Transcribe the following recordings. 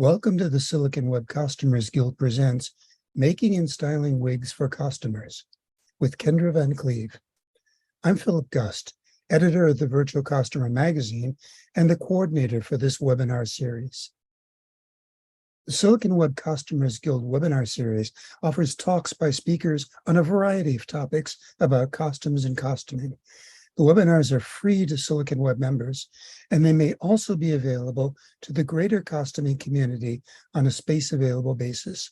Welcome to the Silicon Web Costumers Guild presents Making and Styling Wigs for Costumers with Kendra Van Cleave. I'm Philip Gust, editor of the Virtual Costumer magazine and the coordinator for this webinar series. The Silicon Web Costumers Guild webinar series offers talks by speakers on a variety of topics about costumes and costuming. The webinars are free to Silicon Web members, and they may also be available to the greater costuming community on a space available basis.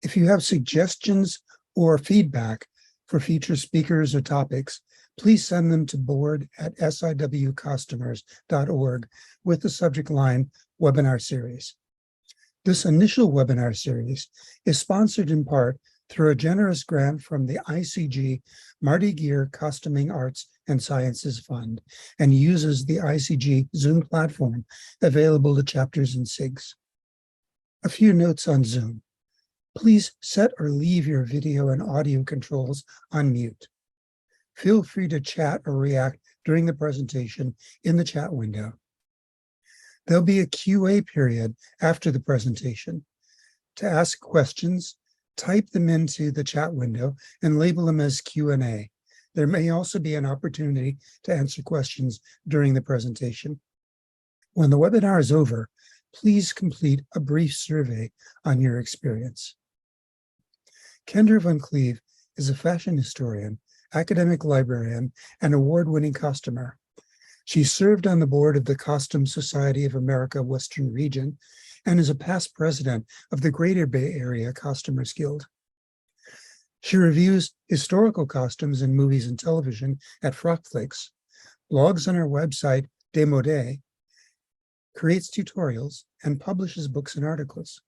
If you have suggestions or feedback for future speakers or topics, please send them to board@siwcostumers.org with the subject line Webinar Series. This initial webinar series is sponsored in part through a generous grant from the ICG Marty Gear Costuming Arts and Sciences Fund and uses the ICG Zoom platform available to chapters and SIGs. A few notes on Zoom. Please set or leave your video and audio controls on mute. Feel free to chat or react during the presentation in the chat window. There'll be a QA period after the presentation. To ask questions, type them into the chat window and label them as Q&A. There may also be an opportunity to answer questions during the presentation. When the webinar is over, please complete a brief survey on your experience. Kendra Van Cleave is a fashion historian, academic librarian, and award-winning costumer. She served on the board of the Costume Society of America Western Region and is a past president of the Greater Bay Area Costumers Guild. She reviews historical costumes in movies and television at Frockflix, blogs on her website, Demode, creates tutorials, and publishes books and articles.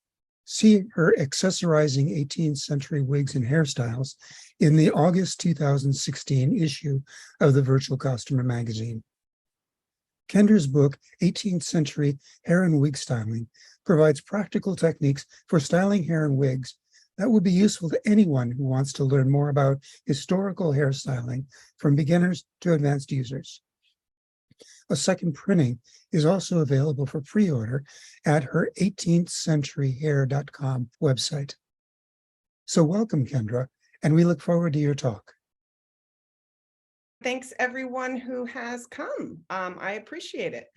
See her accessorizing 18th century wigs and hairstyles in the August 2016 issue of the Virtual Costumer magazine. Kendra's book, 18th Century Hair and Wig Styling, provides practical techniques for styling hair and wigs that would be useful to anyone who wants to learn more about historical hairstyling from beginners to advanced users. A second printing is also available for pre-order at her 18thcenturyhair.com website. So welcome, Kendra, and we look forward to your talk. Thanks everyone who has come. I appreciate it.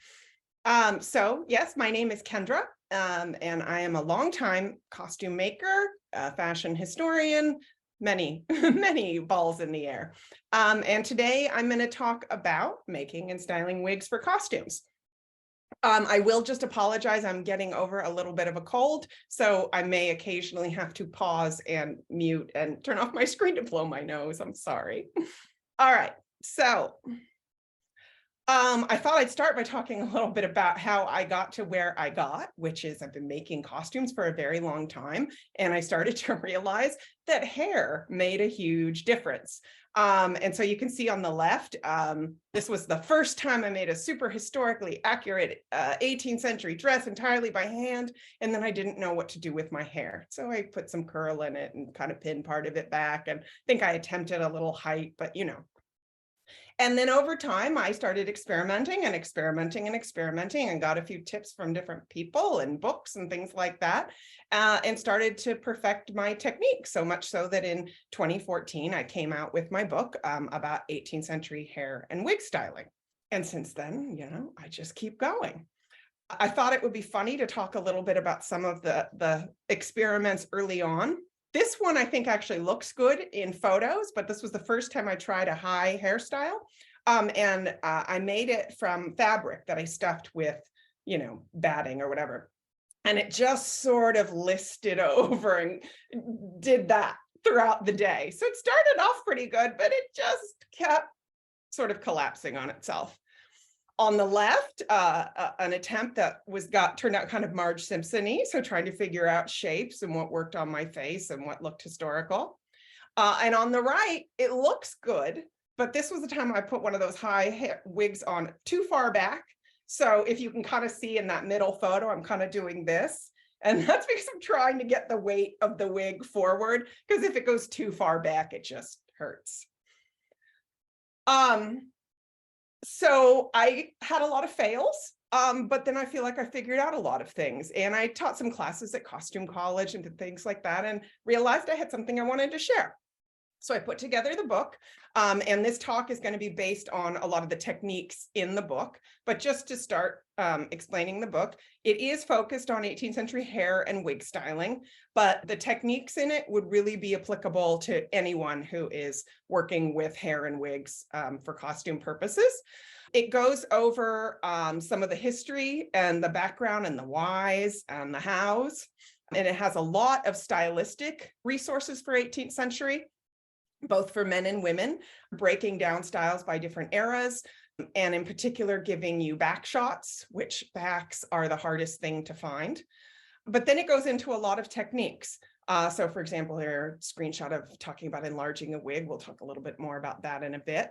So yes, my name is Kendra, and I am a longtime costume maker, fashion historian, many, many balls in the air. And today I'm going to talk about making and styling wigs for costumes. I will just apologize. I'm getting over a little bit of a cold, so I may occasionally have to pause and mute and turn off my screen to blow my nose. I'm sorry. All right. So I thought I'd start by talking a little bit about how I got to where I got, which is I've been making costumes for a very long time. And I started to realize that hair made a huge difference. And so you can see on the left, this was the first time I made a super historically accurate 18th century dress entirely by hand. And then I didn't know what to do with my hair. So I put some curl in it and kind of pinned part of it back. And I think I attempted a little height, but you know. And then over time, I started experimenting and got a few tips from different people and books and things like that, and started to perfect my technique, so much so that in 2014, I came out with my book about 18th century hair and wig styling. And since then, you know, I just keep going. I thought it would be funny to talk a little bit about some of the experiments early on. This one, I think, actually looks good in photos, but this was the first time I tried a high hairstyle. And I made it from fabric that I stuffed with, you know, batting or whatever. And it just sort of listed over and did that throughout the day. So it started off pretty good, but it just kept sort of collapsing on itself. On the left, an attempt that turned out kind of Marge Simpson-y, so trying to figure out shapes and what worked on my face and what looked historical. And on the right, it looks good, but this was the time I put one of those high hair wigs on too far back. So if you can kind of see in that middle photo, I'm kind of doing this. And that's because I'm trying to get the weight of the wig forward, because if it goes too far back, it just hurts. So I had a lot of fails. But then I feel like I figured out a lot of things, and I taught some classes at costume college and things like that, and realized I had something I wanted to share. So I put together the book, and this talk is going to be based on a lot of the techniques in the book. But just to start explaining the book, it is focused on 18th century hair and wig styling, but the techniques in it would really be applicable to anyone who is working with hair and wigs for costume purposes. It goes over some of the history and the background and the whys and the hows. And it has a lot of stylistic resources for 18th century, both for men and women, breaking down styles by different eras, and in particular, giving you back shots, which backs are the hardest thing to find. But then it goes into a lot of techniques. So for example, here, screenshot of talking about enlarging a wig. We'll talk a little bit more about that in a bit.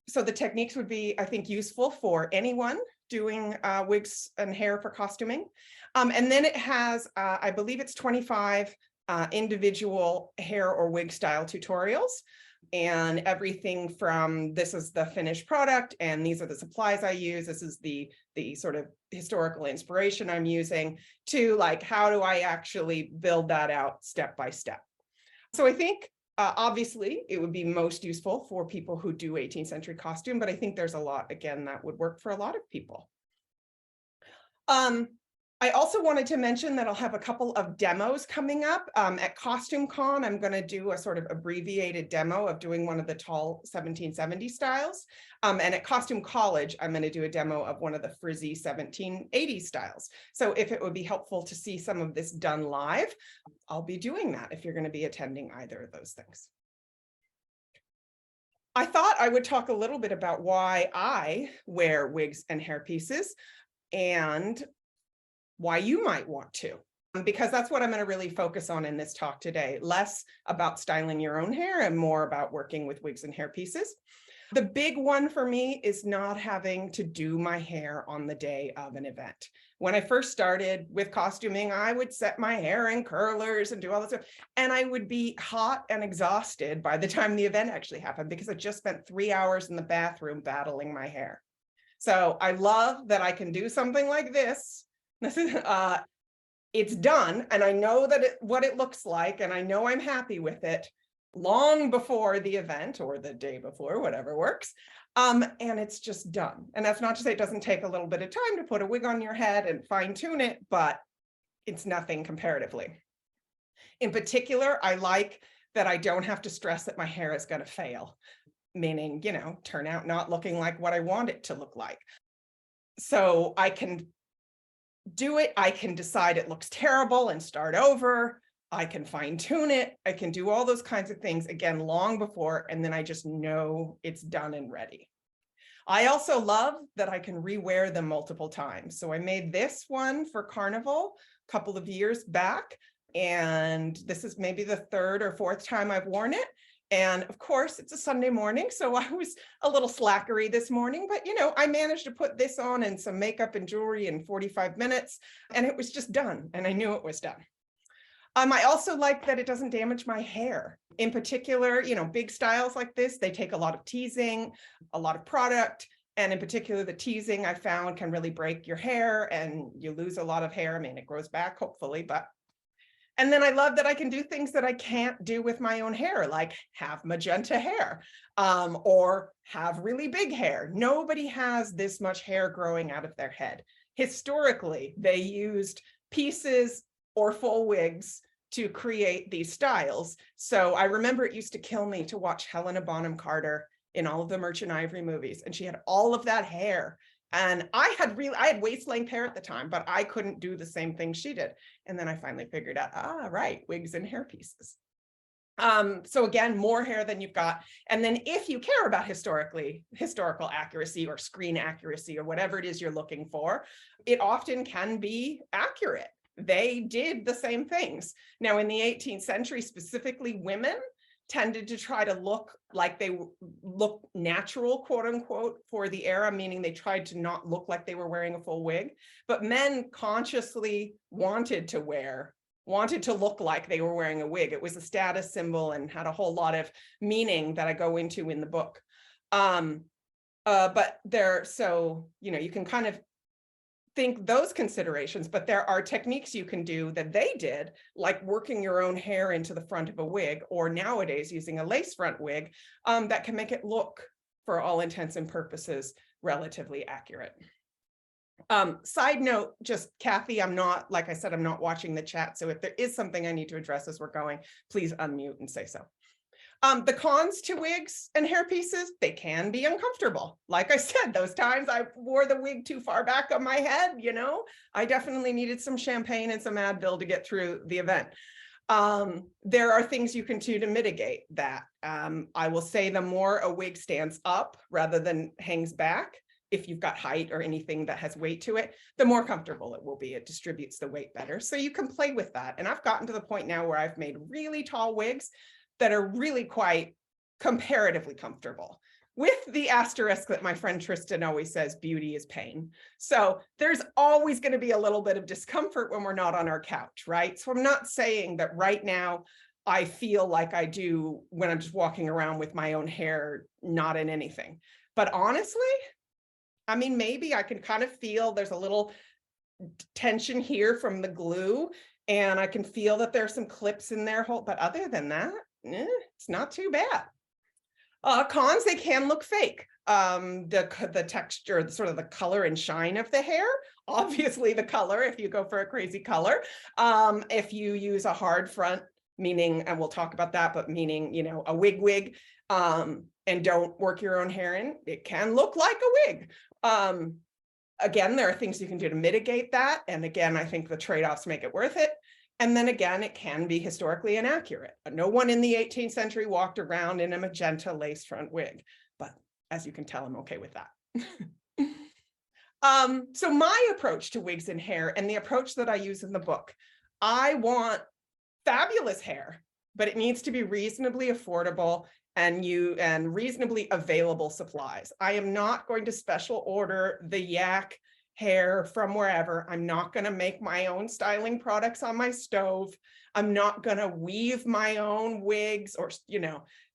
So the techniques would be, I think, useful for anyone doing wigs and hair for costuming. And then it has, I believe it's 25 individual hair or wig style tutorials, and everything from this is the finished product and these are the supplies I use, this is the sort of historical inspiration I'm using, to like, how do I actually build that out step by step. So I think obviously it would be most useful for people who do 18th century costume, but I think there's a lot, again, that would work for a lot of people. I also wanted to mention that I'll have a couple of demos coming up. At Costume Con, I'm going to do a sort of abbreviated demo of doing one of the tall 1770 styles. And at Costume College, I'm going to do a demo of one of the frizzy 1780 styles. So if it would be helpful to see some of this done live, I'll be doing that if you're going to be attending either of those things. I thought I would talk a little bit about why I wear wigs and hairpieces, and why you might want to, because that's what I'm going to really focus on in this talk today. Less about styling your own hair and more about working with wigs and hairpieces. The big one for me is not having to do my hair on the day of an event. When I first started with costuming, I would set my hair in curlers and do all this stuff, and I would be hot and exhausted by the time the event actually happened, because I just spent 3 hours in the bathroom battling my hair. So I love that I can do something like this. It's done, and I know that what it looks like, and I know I'm happy with it long before the event or the day before, whatever works. And it's just done. And that's not to say it doesn't take a little bit of time to put a wig on your head and fine tune it, but it's nothing comparatively. In particular, I like that I don't have to stress that my hair is going to fail, meaning, you know, turn out not looking like what I want it to look like. So I can do it. I can decide it looks terrible and start over. I can fine tune it. I can do all those kinds of things again long before, and then I just know it's done and ready. I also love that I can rewear them multiple times. So I made this one for Carnival a couple of years back, and this is maybe the 3rd or 4th time I've worn it. And of course, it's a Sunday morning, so I was a little slackery this morning, but you know, I managed to put this on and some makeup and jewelry in 45 minutes, and it was just done, and I knew it was done. I also like that it doesn't damage my hair. In particular, you know, big styles like this, they take a lot of teasing, a lot of product, and in particular, the teasing I found can really break your hair, and you lose a lot of hair. I mean, it grows back, hopefully, but and then I love that I can do things that I can't do with my own hair, like have magenta hair or have really big hair. Nobody has this much hair growing out of their head. Historically, they used pieces or full wigs to create these styles. So I remember it used to kill me to watch Helena Bonham Carter in all of the Merchant Ivory movies, and she had all of that hair. And I had waist length hair at the time, but I couldn't do the same thing she did. And then I finally figured out, right, wigs and hair pieces. So again, more hair than you've got. And then if you care about historical accuracy or screen accuracy or whatever it is you're looking for, it often can be accurate. They did the same things. Now, in the 18th century, specifically women tended to try to look like they look natural, quote unquote, for the era, meaning they tried to not look like they were wearing a full wig. But men consciously wanted to look like they were wearing a wig. It was a status symbol and had a whole lot of meaning that I go into in the book. But so, you can kind of think those considerations, but there are techniques you can do that they did, like working your own hair into the front of a wig, or nowadays using a lace front wig, that can make it look, for all intents and purposes, relatively accurate. Side note, just Kathy, like I said, I'm not watching the chat. So if there is something I need to address as we're going, please unmute and say so. The cons to wigs and hair pieces, they can be uncomfortable. Like I said, those times I wore the wig too far back on my head, I definitely needed some champagne and some Advil to get through the event. There are things you can do to mitigate that. I will say the more a wig stands up rather than hangs back, if you've got height or anything that has weight to it, the more comfortable it will be. It distributes the weight better. So you can play with that. And I've gotten to the point now where I've made really tall wigs that are really quite comparatively comfortable, with the asterisk that my friend Tristan always says, beauty is pain. So there's always going to be a little bit of discomfort when we're not on our couch, right? So I'm not saying that right now I feel like I do when I'm just walking around with my own hair, not in anything. But honestly, I mean, maybe I can kind of feel there's a little tension here from the glue, and I can feel that there's some clips in there. But other than that, it's not too bad. Cons, they can look fake. The texture, sort of the color and shine of the hair, obviously the color, if you go for a crazy color. If you use a hard front, meaning, and we'll talk about that, but meaning, a wig, and don't work your own hair in, it can look like a wig. Again, there are things you can do to mitigate that. And again, I think the trade-offs make it worth it. And then again, it can be historically inaccurate. No one in the 18th century walked around in a magenta lace front wig, but as you can tell, I'm okay with that. So my approach to wigs and hair, and the approach that I use in the book, I want fabulous hair, but it needs to be reasonably affordable and reasonably available supplies. I am not going to special order the yak hair from wherever. I'm not going to make my own styling products on my stove. I'm not going to weave my own wigs or,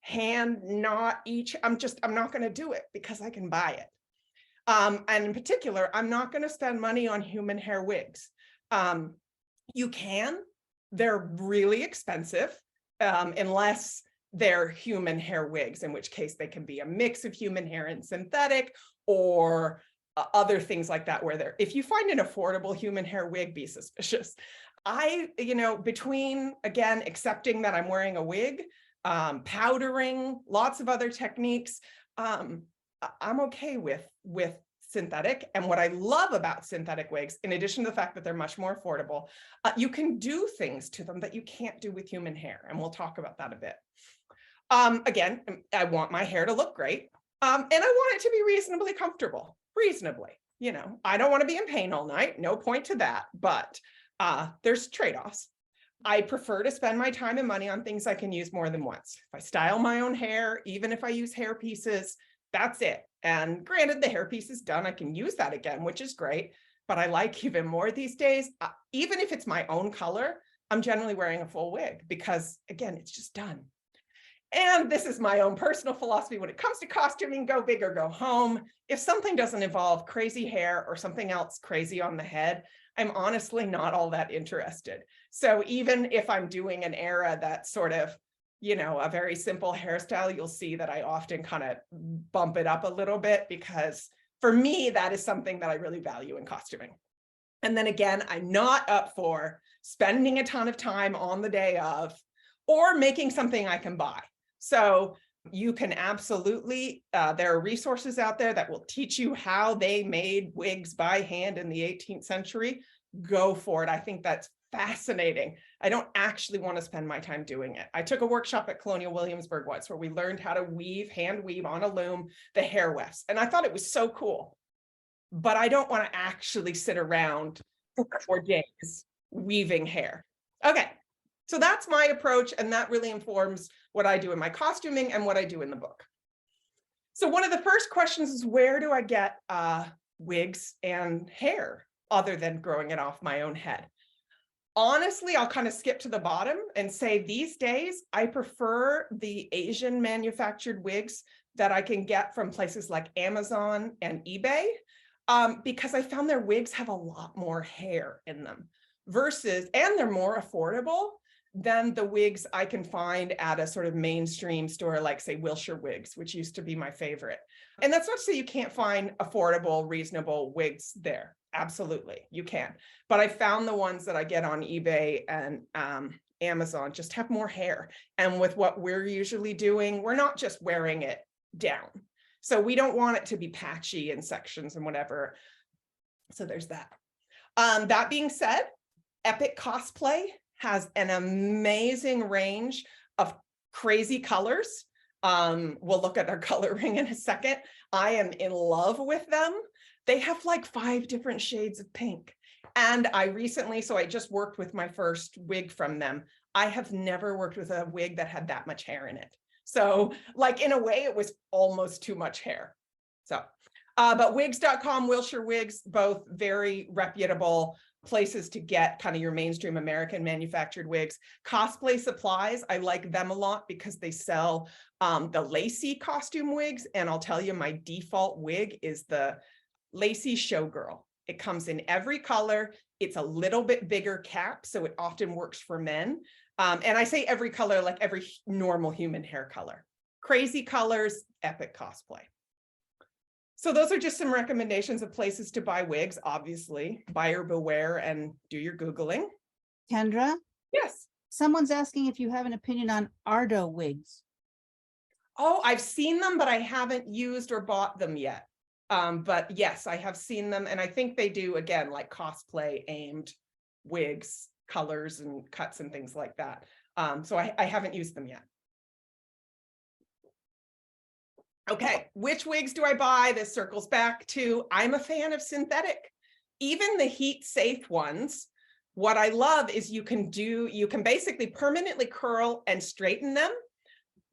hand knot each. I'm not going to do it because I can buy it. And in particular, I'm not going to spend money on human hair wigs. You can, they're really expensive, unless they're human hair wigs, in which case they can be a mix of human hair and synthetic, or other things like that, where if you find an affordable human hair wig, be suspicious. Between, again, accepting that I'm wearing a wig, powdering, lots of other techniques, I'm okay with synthetic. And what I love about synthetic wigs, in addition to the fact that they're much more affordable, you can do things to them that you can't do with human hair. And we'll talk about that a bit. Again, I want my hair to look great. And I want it to be reasonably comfortable. Reasonably, I don't want to be in pain all night. No point to that. But there's trade-offs. I prefer to spend my time and money on things I can use more than once. If I style my own hair, even if I use hair pieces, that's it. And granted, the hair piece is done. I can use that again, which is great. But I like even more these days, even if it's my own color, I'm generally wearing a full wig because, again, it's just done. And this is my own personal philosophy. When it comes to costuming, go big or go home. If something doesn't involve crazy hair or something else crazy on the head, I'm honestly not all that interested. So even if I'm doing an era that's sort of, a very simple hairstyle, you'll see that I often kind of bump it up a little bit, because for me, that is something that I really value in costuming. And then again, I'm not up for spending a ton of time on the day of, or making something I can buy. So you can absolutely, there are resources out there that will teach you how they made wigs by hand in the 18th century. Go for it. I think that's fascinating. I don't actually want to spend my time doing it. I took a workshop at Colonial Williamsburg once where we learned how to hand weave on a loom the hair wefts. And I thought it was so cool, but I don't want to actually sit around for days weaving hair. Okay. So that's my approach, and that really informs what I do in my costuming and what I do in the book. So one of the first questions is, where do I get wigs and hair other than growing it off my own head? Honestly, I'll kind of skip to the bottom and say these days, I prefer the Asian manufactured wigs that I can get from places like Amazon and eBay, because I found their wigs have a lot more hair in them and they're more affordable than the wigs I can find at a sort of mainstream store, like say Wilshire Wigs, which used to be my favorite. And that's not to say you can't find affordable, reasonable wigs there. Absolutely, you can. But I found the ones that I get on eBay and Amazon just have more hair. And with what we're usually doing, we're not just wearing it down. So we don't want it to be patchy in sections and whatever. So there's that. That being said, Epic Cosplay has an amazing range of crazy colors. We'll look at their coloring in a second. I am in love with them. They have like 5 different shades of pink. And I just worked with my first wig from them. I have never worked with a wig that had that much hair in it. So like in a way, it was almost too much hair. So, but wigs.com, Wilshire Wigs, both very reputable places to get kind of your mainstream American manufactured wigs. Cosplay Supplies, I like them a lot because they sell the lacy costume wigs. And I'll tell you, my default wig is the lacy showgirl. It comes in every color. It's a little bit bigger cap, so it often works for men. And I say every color, like every normal human hair color. Crazy colors, Epic Cosplay. So those are just some recommendations of places to buy wigs. Obviously, buyer beware and do your Googling. Kendra, Yes. someone's asking if you have an opinion on Ardo wigs. Oh, I've seen them, but I haven't used or bought them yet. But yes, I have seen them. And I think they do, again, like cosplay aimed wigs, colors and cuts and things like that. So I haven't used them yet. Okay, which wigs do I buy? This circles back to, I'm a fan of synthetic. Even the heat safe ones, what I love is you can basically permanently curl and straighten them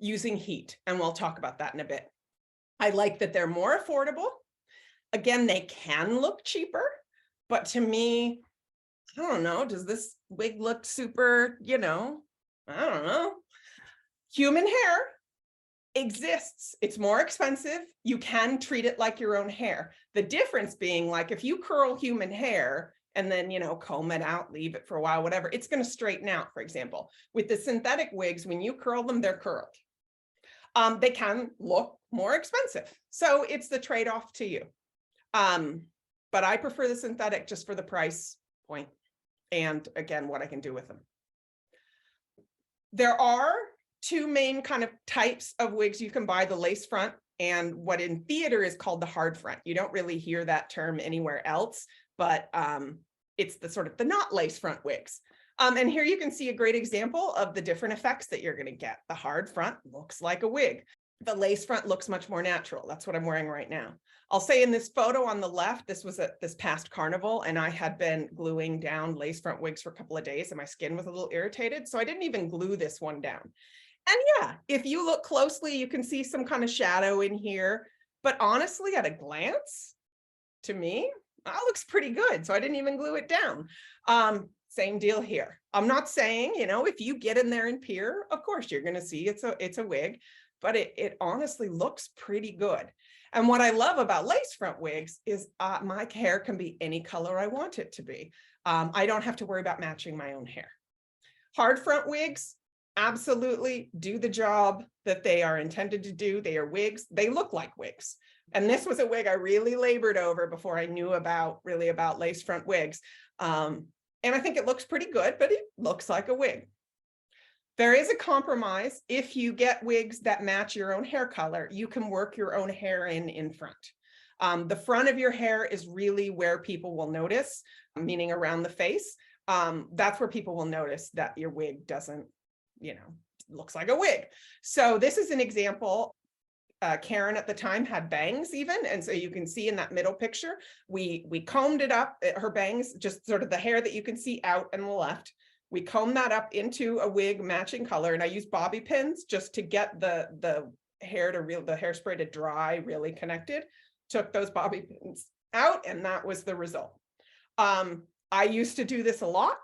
using heat. And we'll talk about that in a bit. I like that they're more affordable. Again, they can look cheaper, but to me, I don't know, does this wig look super, I don't know. Human hair exists. It's more expensive. You can treat it like your own hair. The difference being, like, if you curl human hair and then, comb it out, leave it for a while, whatever, it's going to straighten out, for example. With the synthetic wigs, when you curl them, they're curled. They can look more expensive. So it's the trade-off to you. But I prefer the synthetic just for the price point. And again, what I can do with them. There are 2 main kind of types of wigs you can buy, the lace front and what in theater is called the hard front. You don't really hear that term anywhere else, but it's the sort of the not lace front wigs. And here you can see a great example of the different effects that you're going to get. The hard front looks like a wig. The lace front looks much more natural. That's what I'm wearing right now. I'll say in this photo on the left, this was at this past carnival, and I had been gluing down lace front wigs for a couple of days and my skin was a little irritated. So I didn't even glue this one down. And yeah, if you look closely, you can see some kind of shadow in here. But honestly, at a glance, to me, that looks pretty good. So I didn't even glue it down. Same deal here. I'm not saying, if you get in there and peer, of course, you're going to see it's a wig, but it honestly looks pretty good. And what I love about lace front wigs is my hair can be any color I want it to be. I don't have to worry about matching my own hair. Hard front wigs absolutely do the job that they are intended to do. They are wigs. They look like wigs. And this was a wig I really labored over before I knew about lace front wigs. And I think it looks pretty good, but it looks like a wig. There is a compromise. If you get wigs that match your own hair color, you can work your own hair in front. The front of your hair is really where people will notice, meaning around the face. That's where people will notice that your wig doesn't, looks like a wig. So this is an example. Karen at the time had bangs even. And so you can see in that middle picture, we combed it up, her bangs, just sort of the hair that you can see out and the left. We combed that up into a wig matching color. And I used bobby pins just to get the hairspray to dry, really connected. Took those bobby pins out and that was the result. I used to do this a lot.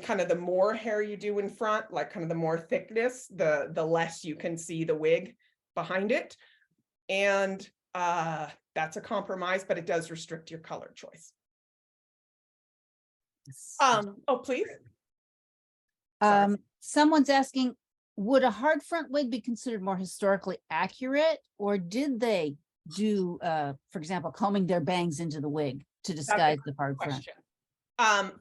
Kind of the more hair you do in front, like kind of the more thickness, the less you can see the wig behind it. And that's a compromise, but it does restrict your color choice. Oh, please. Sorry. Someone's asking, would a hard front wig be considered more historically accurate, or did they do, for example, combing their bangs into the wig to disguise the hard front?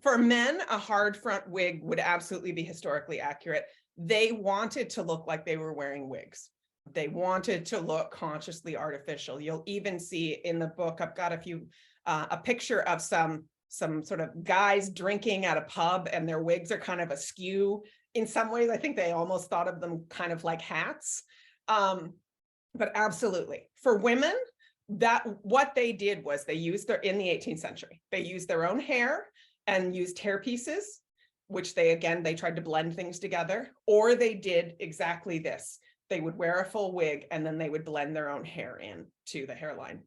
For men, a hard front wig would absolutely be historically accurate. They wanted to look like they were wearing wigs. They wanted to look consciously artificial. You'll even see in the book, I've got a picture of some sort of guys drinking at a pub, and their wigs are kind of askew. In some ways, I think they almost thought of them kind of like hats. But absolutely, for women, what they did was they used in the 18th century, they used their own hair and used hair pieces, which they tried to blend things together, or they did exactly this. They would wear a full wig and then they would blend their own hair in to the hairline.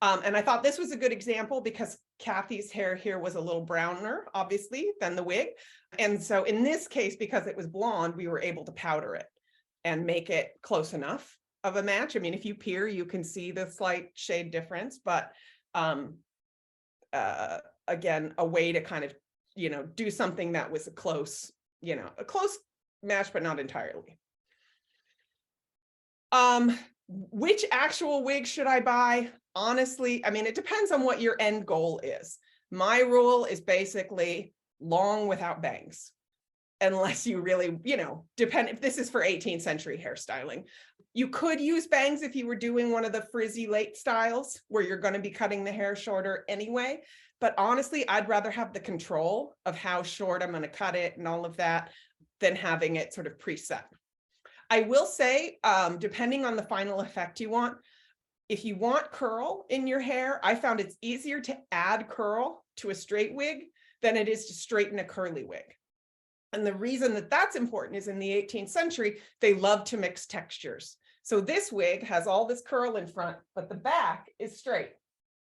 And I thought this was a good example because Kathy's hair here was a little browner, obviously, than the wig. And so in this case, because it was blonde, we were able to powder it and make it close enough of a match. I mean, if you peer, you can see the slight shade difference, but again, a way to kind of, do something that was a close match, but not entirely. Which actual wig should I buy? Honestly, I mean, it depends on what your end goal is. My rule is basically long without bangs, unless you really, depend if this is for 18th century hairstyling. You could use bangs if you were doing one of the frizzy late styles where you're going to be cutting the hair shorter anyway. But honestly, I'd rather have the control of how short I'm going to cut it and all of that than having it sort of preset. I will say, depending on the final effect you want, if you want curl in your hair, I found it's easier to add curl to a straight wig than it is to straighten a curly wig. And the reason that that's important is in the 18th century, they loved to mix textures. So this wig has all this curl in front, but the back is straight.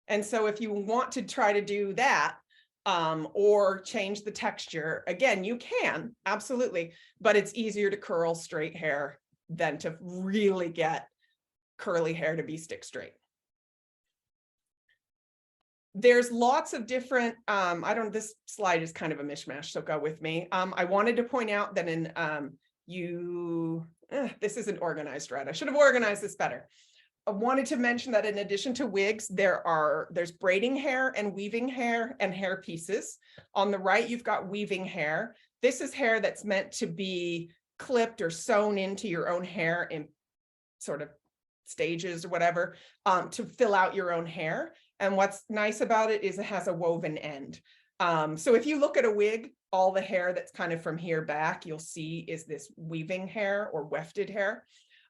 And so if you want to try to do that, or change the texture, again, you can, absolutely, but it's easier to curl straight hair than to really get curly hair to be stick straight. There's lots of different, this slide is kind of a mishmash, so go with me. I wanted to point out that in this isn't organized right. I should have organized this better. I wanted to mention that in addition to wigs, there's braiding hair and weaving hair and hair pieces. On the right, you've got weaving hair. This is hair that's meant to be clipped or sewn into your own hair in sort of stages or whatever, to fill out your own hair. And what's nice about it is it has a woven end. So if you look at a wig, all the hair that's kind of from here back, you'll see is this weaving hair or wefted hair.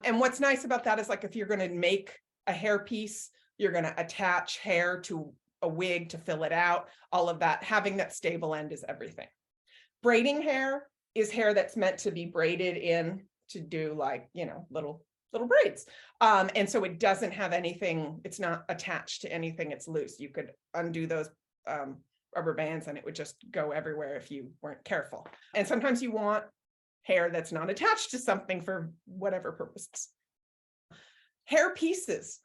And what's nice about that is, like, if you're going to make a hair piece, you're going to attach hair to a wig to fill it out, all of that, having that stable end is everything. Braiding hair is hair that's meant to be braided in to do, like, little braids. And so it doesn't have anything, it's not attached to anything, it's loose. You could undo those rubber bands and it would just go everywhere if you weren't careful. And sometimes you want hair that's not attached to something for whatever purposes. Hair pieces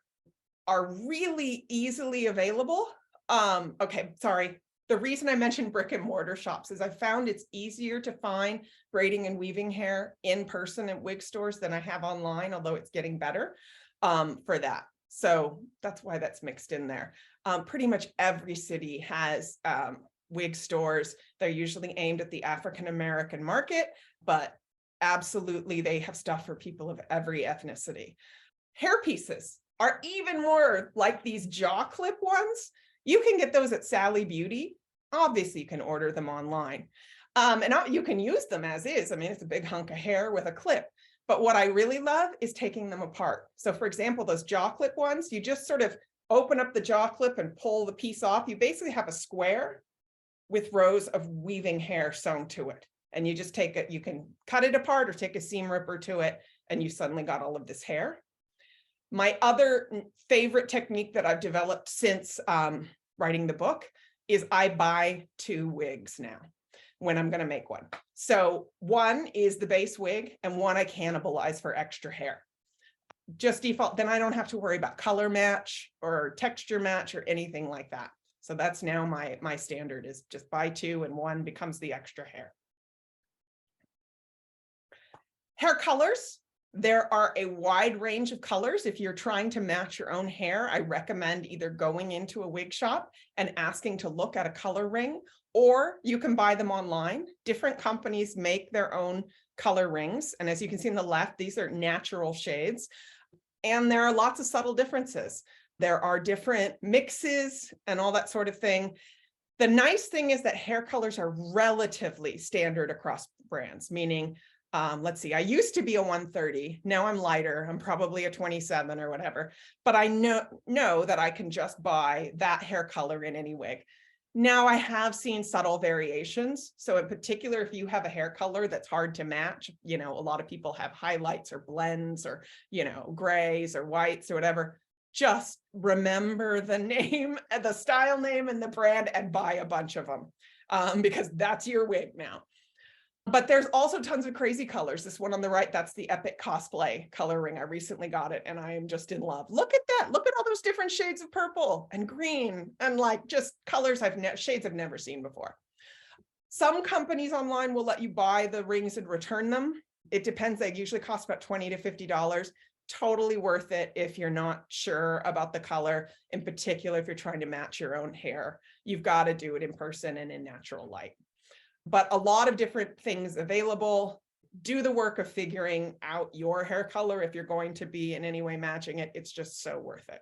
are really easily available. Okay, sorry. The reason I mentioned brick and mortar shops is I found it's easier to find braiding and weaving hair in person at wig stores than I have online, although it's getting better for that. So that's why that's mixed in there. Pretty much every city has wig stores. They're usually aimed at the African-American market, but absolutely they have stuff for people of every ethnicity. Hair pieces are even more like these jaw clip ones. You can get those at Sally Beauty. Obviously, you can order them online. And you can use them as is. I mean, it's a big hunk of hair with a clip. But what I really love is taking them apart. So for example, those jaw clip ones, you just sort of open up the jaw clip and pull the piece off. You basically have a square with rows of weaving hair sewn to it. And you just take it, you can cut it apart or take a seam ripper to it, and you suddenly got all of this hair. My other favorite technique that I've developed since writing the book is I buy 2 wigs now when I'm going to make one. So one is the base wig and one I cannibalize for extra hair. just default, then I don't have to worry about color match or texture match or anything like that. So that's now my standard is just buy 2 and 1 becomes the extra hair. Hair colors. There are a wide range of colors. If you're trying to match your own hair, I recommend either going into a wig shop and asking to look at a color ring, or you can buy them online. Different companies make their own color rings. And as you can see on the left, these are natural shades. And there are lots of subtle differences. There are different mixes and all that sort of thing. The nice thing is that hair colors are relatively standard across brands, meaning let's see, I used to be a 130. Now I'm lighter. I'm probably a 27 or whatever, but I know that I can just buy that hair color in any wig. Now I have seen subtle variations. So in particular, if you have a hair color that's hard to match, you know, a lot of people have highlights or blends or, you know, grays or whites or whatever, just remember the name, the style name and the brand and buy a bunch of them because that's your wig now. But there's also tons of crazy colors. This one on the right, that's the Epic Cosplay color ring. I recently got it and I am just in love. Look at that. Look at all those different shades of purple and green and like just colors shades I've never seen before. Some companies online will let you buy the rings and return them. It depends. They usually cost about $20 to $50. Totally worth it if you're not sure about the color. In particular, if you're trying to match your own hair, you've got to do it in person and in natural light. But a lot of different things available. Do the work of figuring out your hair color if you're going to be in any way matching it. It's just so worth it.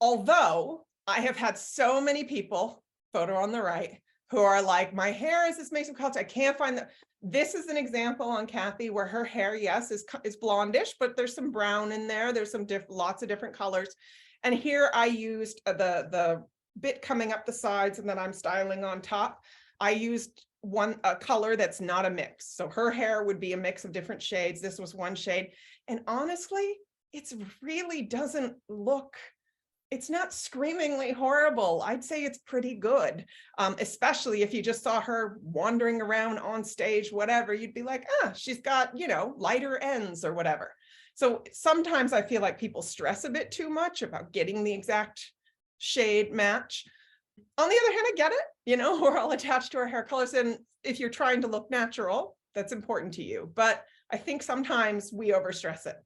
Although I have had so many people, photo on the right, who are like, my hair is this makeup color. I can't find that. This is an example on Kathy where her hair, yes, is blondish, but there's some brown in there. There's some lots of different colors. And here I used the bit coming up the sides and then I'm styling on top. I used a color that's not a mix. So her hair would be a mix of different shades. This was one shade. And honestly, it really doesn't look, it's not screamingly horrible. I'd say it's pretty good, especially if you just saw her wandering around on stage, whatever, you'd be like, she's got, you know, lighter ends or whatever. So sometimes I feel like people stress a bit too much about getting the exact shade match. On the other hand, I get it, you know, we're all attached to our hair colors. And if you're trying to look natural, that's important to you. But I think sometimes we overstress it.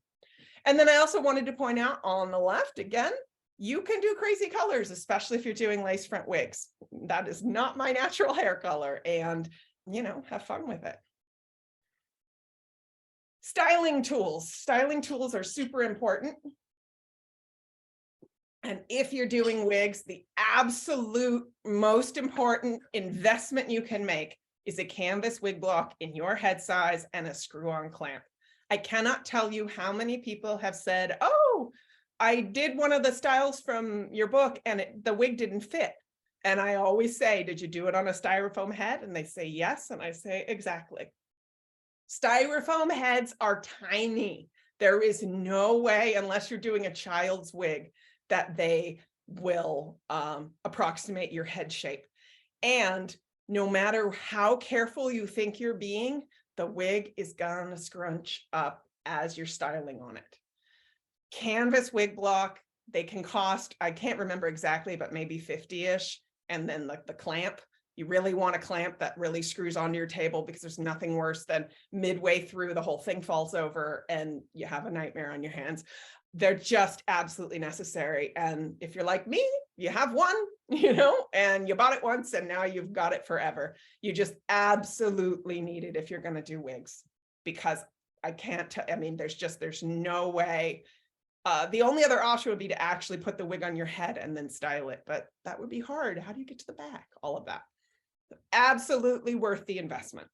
And then I also wanted to point out on the left, again, you can do crazy colors, especially if you're doing lace front wigs. That is not my natural hair color. And, you know, have fun with it. Styling tools. Styling tools are super important. And if you're doing wigs, the absolute most important investment you can make is a canvas wig block in your head size and a screw-on clamp. I cannot tell you how many people have said, oh, I did one of the styles from your book and the wig didn't fit. And I always say, did you do it on a styrofoam head? And they say, yes. And I say, exactly. Styrofoam heads are tiny. There is no way, unless you're doing a child's wig, that they will approximate your head shape. And no matter how careful you think you're being, the wig is gonna scrunch up as you're styling on it. Canvas wig block, they can cost, I can't remember exactly, but maybe 50-ish. And then the clamp, you really want a clamp that really screws onto your table because there's nothing worse than midway through the whole thing falls over and you have a nightmare on your hands. They're just absolutely necessary. And if you're like me, you have one, you know, and you bought it once and now you've got it forever. You just absolutely need it if you're going to do wigs, because I can't tell, I mean, there's no way. The only other option would be to actually put the wig on your head and then style it, but that would be hard. How do you get to the back? All of that. Absolutely worth the investment.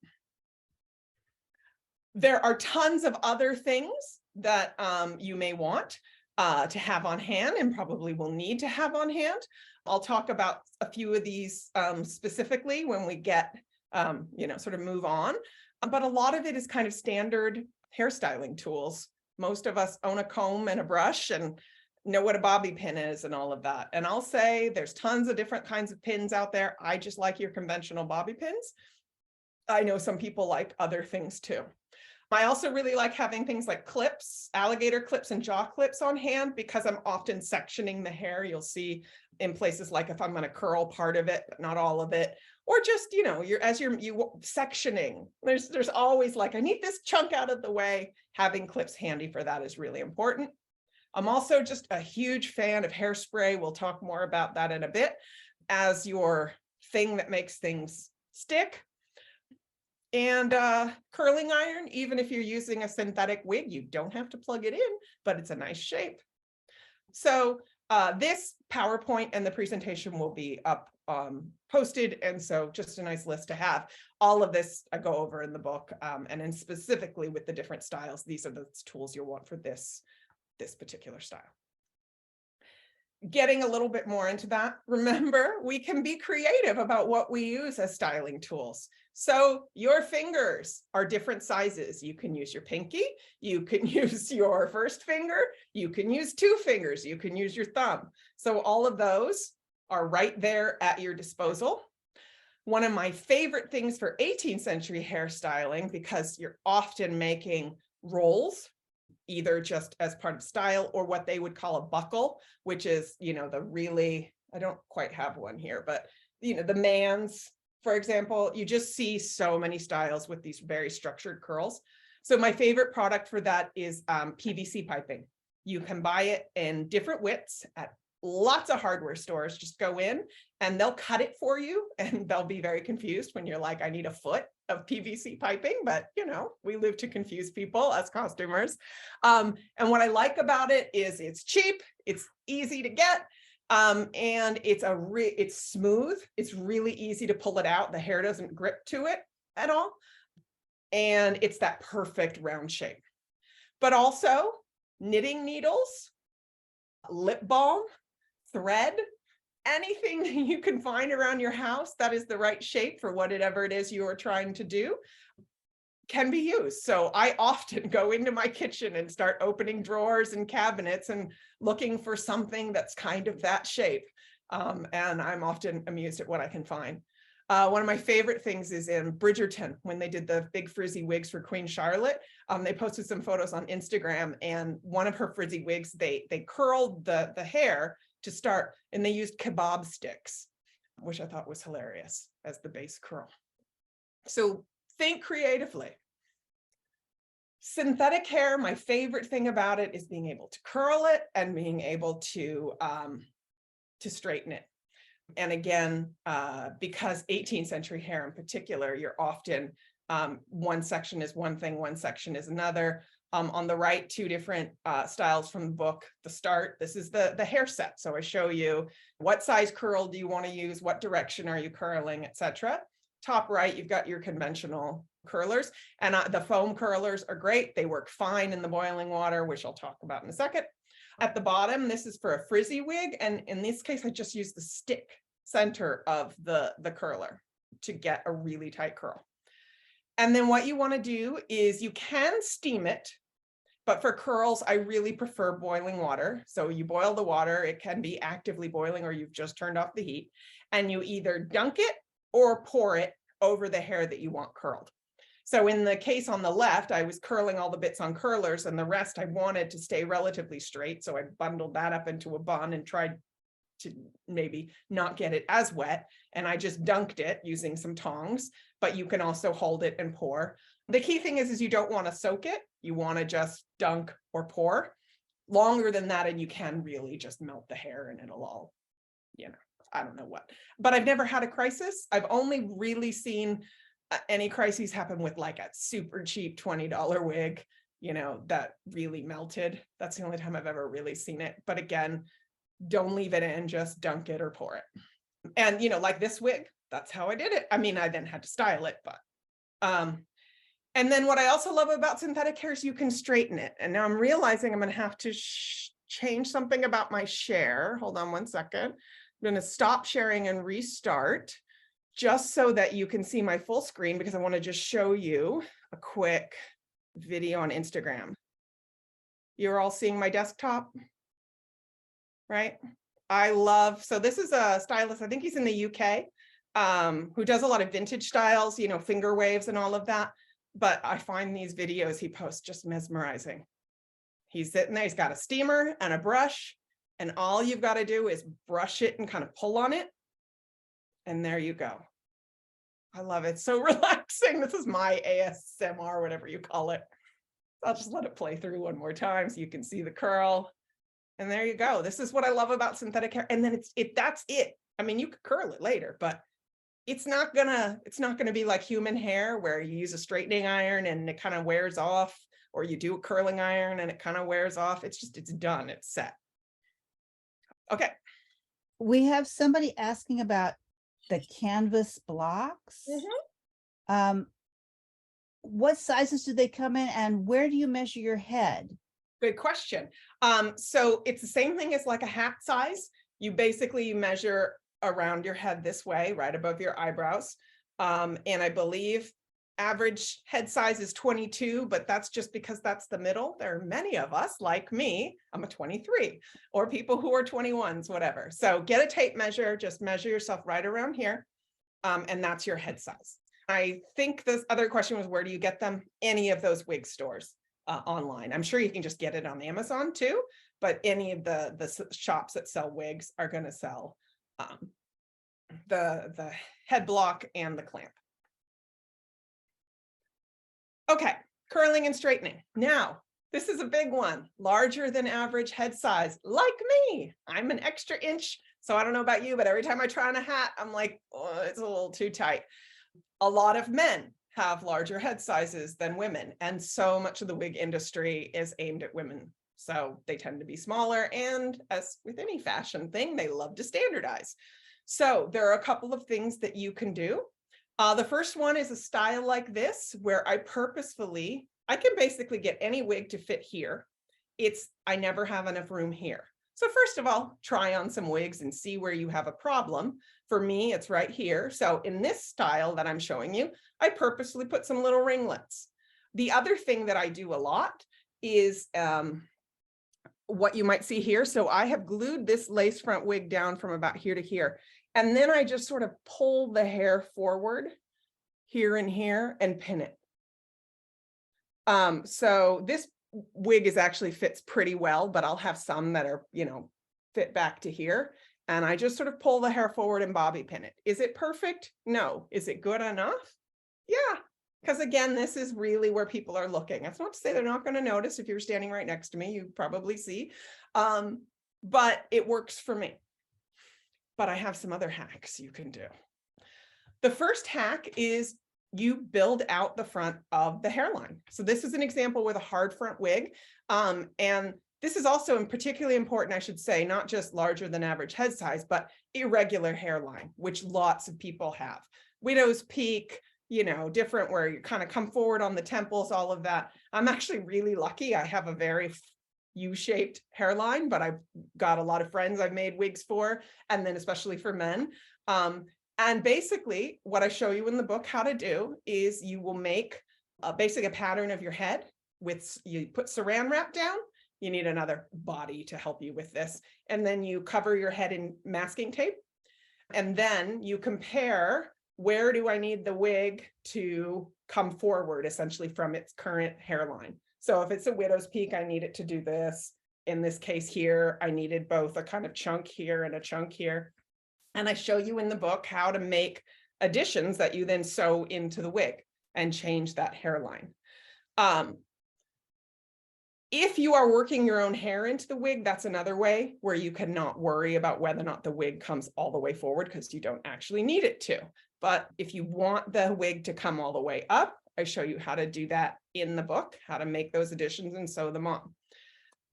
There are tons of other things that you may want to have on hand and probably will need to have on hand. I'll talk about a few of these specifically when we get, you know, sort of move on. But a lot of it is kind of standard hairstyling tools. Most of us own a comb and a brush and know what a bobby pin is and all of that. And I'll say there's tons of different kinds of pins out there. I just like your conventional bobby pins. I know some people like other things too. I also really like having things like clips, alligator clips and jaw clips on hand, because I'm often sectioning the hair. You'll see in places like if I'm going to curl part of it, but not all of it, or just, you know, you sectioning, there's always like, I need this chunk out of the way. Having clips handy for that is really important. I'm also just a huge fan of hairspray. We'll talk more about that in a bit, as your thing that makes things stick. And curling iron, even if you're using a synthetic wig, you don't have to plug it in, but it's a nice shape. So this PowerPoint and the presentation will be up posted. And so just a nice list to have. All of this I go over in the book, and then specifically with the different styles, these are the tools you'll want for this particular style. Getting a little bit more into that, remember, we can be creative about what we use as styling tools. So your fingers are different sizes. You can use your pinky, you can use your first finger, you can use 2 fingers, you can use your thumb. So all of those are right there at your disposal. One of my favorite things for 18th century hairstyling, because you're often making rolls, either just as part of style or what they would call a buckle, which is, you know, the really, I don't quite have one here, but, you know, the man's, for example, you just see so many styles with these very structured curls. So my favorite product for that is PVC piping. You can buy it in different widths at lots of hardware stores. Just go in and they'll cut it for you, and they'll be very confused when you're like, I need a foot of PVC piping, but you know, we live to confuse people as costumers. And what I like about it is it's cheap, it's easy to get, and it's smooth. It's really easy to pull it out. The hair doesn't grip to it at all. And it's that perfect round shape. But also knitting needles, lip balm, thread, anything that you can find around your house that is the right shape for whatever it is you are trying to do can be used. So I often go into my kitchen and start opening drawers and cabinets and looking for something that's kind of that shape. And I'm often amused at what I can find. One of my favorite things is in Bridgerton, when they did the big frizzy wigs for Queen Charlotte. They posted some photos on Instagram, and one of her frizzy wigs, they curled the hair to start, and they used kebab sticks, which I thought was hilarious as the base curl. So think creatively. Synthetic hair, my favorite thing about it is being able to curl it and being able to straighten it. And again, because 18th century hair in particular, you're often, one section is one thing, one section is another. On the right, 2 different styles from the book. The start, this is the hair set. So I show you what size curl do you want to use, what direction are you curling, etc. Top right, you've got your conventional curlers, and the foam curlers are great. They work fine in the boiling water, which I'll talk about in a second. At the bottom, this is for a frizzy wig, and in this case, I just use the stick center of the curler to get a really tight curl. And then what you want to do is you can steam it, but for curls, I really prefer boiling water. So you boil the water, it can be actively boiling or you've just turned off the heat, and you either dunk it or pour it over the hair that you want curled. So in the case on the left, I was curling all the bits on curlers, and the rest I wanted to stay relatively straight. So I bundled that up into a bun and tried to maybe not get it as wet. And I just dunked it using some tongs, but you can also hold it and pour. The key thing is you don't want to soak it. You want to just dunk or pour. Longer than that, and you can really just melt the hair and it'll all, you know, I don't know what. But I've never had a crisis. I've only really seen any crises happen with like a super cheap $20 wig, you know, that really melted. That's the only time I've ever really seen it. But again, don't leave it in, just dunk it or pour it. And, you know, like this wig, that's how I did it. I mean, I then had to style it, but, and then what I also love about synthetic hair is you can straighten it. And now I'm realizing I'm going to have to change something about my share. Hold on one second. I'm going to stop sharing and restart just so that you can see my full screen, because I want to just show you a quick video on Instagram. You're all seeing my desktop, right? I love, so this is a stylist, I think he's in the UK, who does a lot of vintage styles, you know, finger waves and all of that. but I find these videos he posts just mesmerizing. He's sitting there, he's got a steamer and a brush, and all you've got to do is brush it and kind of pull on it. And there you go. I love it. So relaxing. This is my ASMR, whatever you call it. I'll just let it play through one more time so you can see the curl. And there you go. This is what I love about synthetic hair. And then that's it. I mean, you could curl it later, but it's not gonna be like human hair where you use a straightening iron and it kind of wears off, or you do a curling iron and it kind of wears off. It's done, it's set. Okay. We have somebody asking about the canvas blocks. What sizes do they come in, and where do you measure your head? Good question. So it's the same thing as like a hat size. You basically measure around your head this way, right above your eyebrows. And I believe average head size is 22, but that's just because that's the middle. There are many of us like me, I'm a 23, or people who are 21s, whatever. So get a tape measure, just measure yourself right around here. And that's your head size. I think this other question was, where do you get them? Any of those wig stores online. I'm sure you can just get it on Amazon too, but any of the shops that sell wigs are going to sell the head block and the clamp. Okay, curling and straightening. Now, this is a big one, larger than average head size, like me. I'm an extra inch, so I don't know about you, but every time I try on a hat, I'm like, oh, it's a little too tight. A lot of men have larger head sizes than women, and so much of the wig industry is aimed at women. So they tend to be smaller, and as with any fashion thing, they love to standardize. So there are a couple of things that you can do. The first one is a style like this, where I can basically get any wig to fit here. I never have enough room here. So first of all, try on some wigs and see where you have a problem. For me, it's right here. So in this style that I'm showing you, I purposely put some little ringlets. The other thing that I do a lot is what you might see here. So I have glued this lace front wig down from about here to here. And then I just sort of pull the hair forward here and here and pin it. So this wig actually fits pretty well, but I'll have some that are, fit back to here. And I just sort of pull the hair forward and bobby pin it. Is it perfect? No. Is it good enough? Yeah. Because again, this is really where people are looking. That's not to say they're not going to notice. If you're standing right next to me, you probably see. But it works for me. But I have some other hacks you can do. The first hack is you build out the front of the hairline. So this is an example with a hard front wig. And this is also particularly important, I should say, not just larger than average head size, but irregular hairline, which lots of people have. Widow's peak, different, where you kind of come forward on the temples, all of that. I'm actually really lucky. I have a very U-shaped hairline, but I've got a lot of friends I've made wigs for, and then especially for men. And basically what I show you in the book how to do is you will make basically a pattern of your head you put saran wrap down. You need another body to help you with this. And then you cover your head in masking tape. And then you compare, where do I need the wig to come forward essentially from its current hairline? So if it's a widow's peak, I need it to do this. In this case here, I needed both a kind of chunk here and a chunk here. And I show you in the book how to make additions that you then sew into the wig and change that hairline. If you are working your own hair into the wig, that's another way where you cannot worry about whether or not the wig comes all the way forward, because you don't actually need it to. But if you want the wig to come all the way up, I show you how to do that in the book, how to make those additions and sew them on.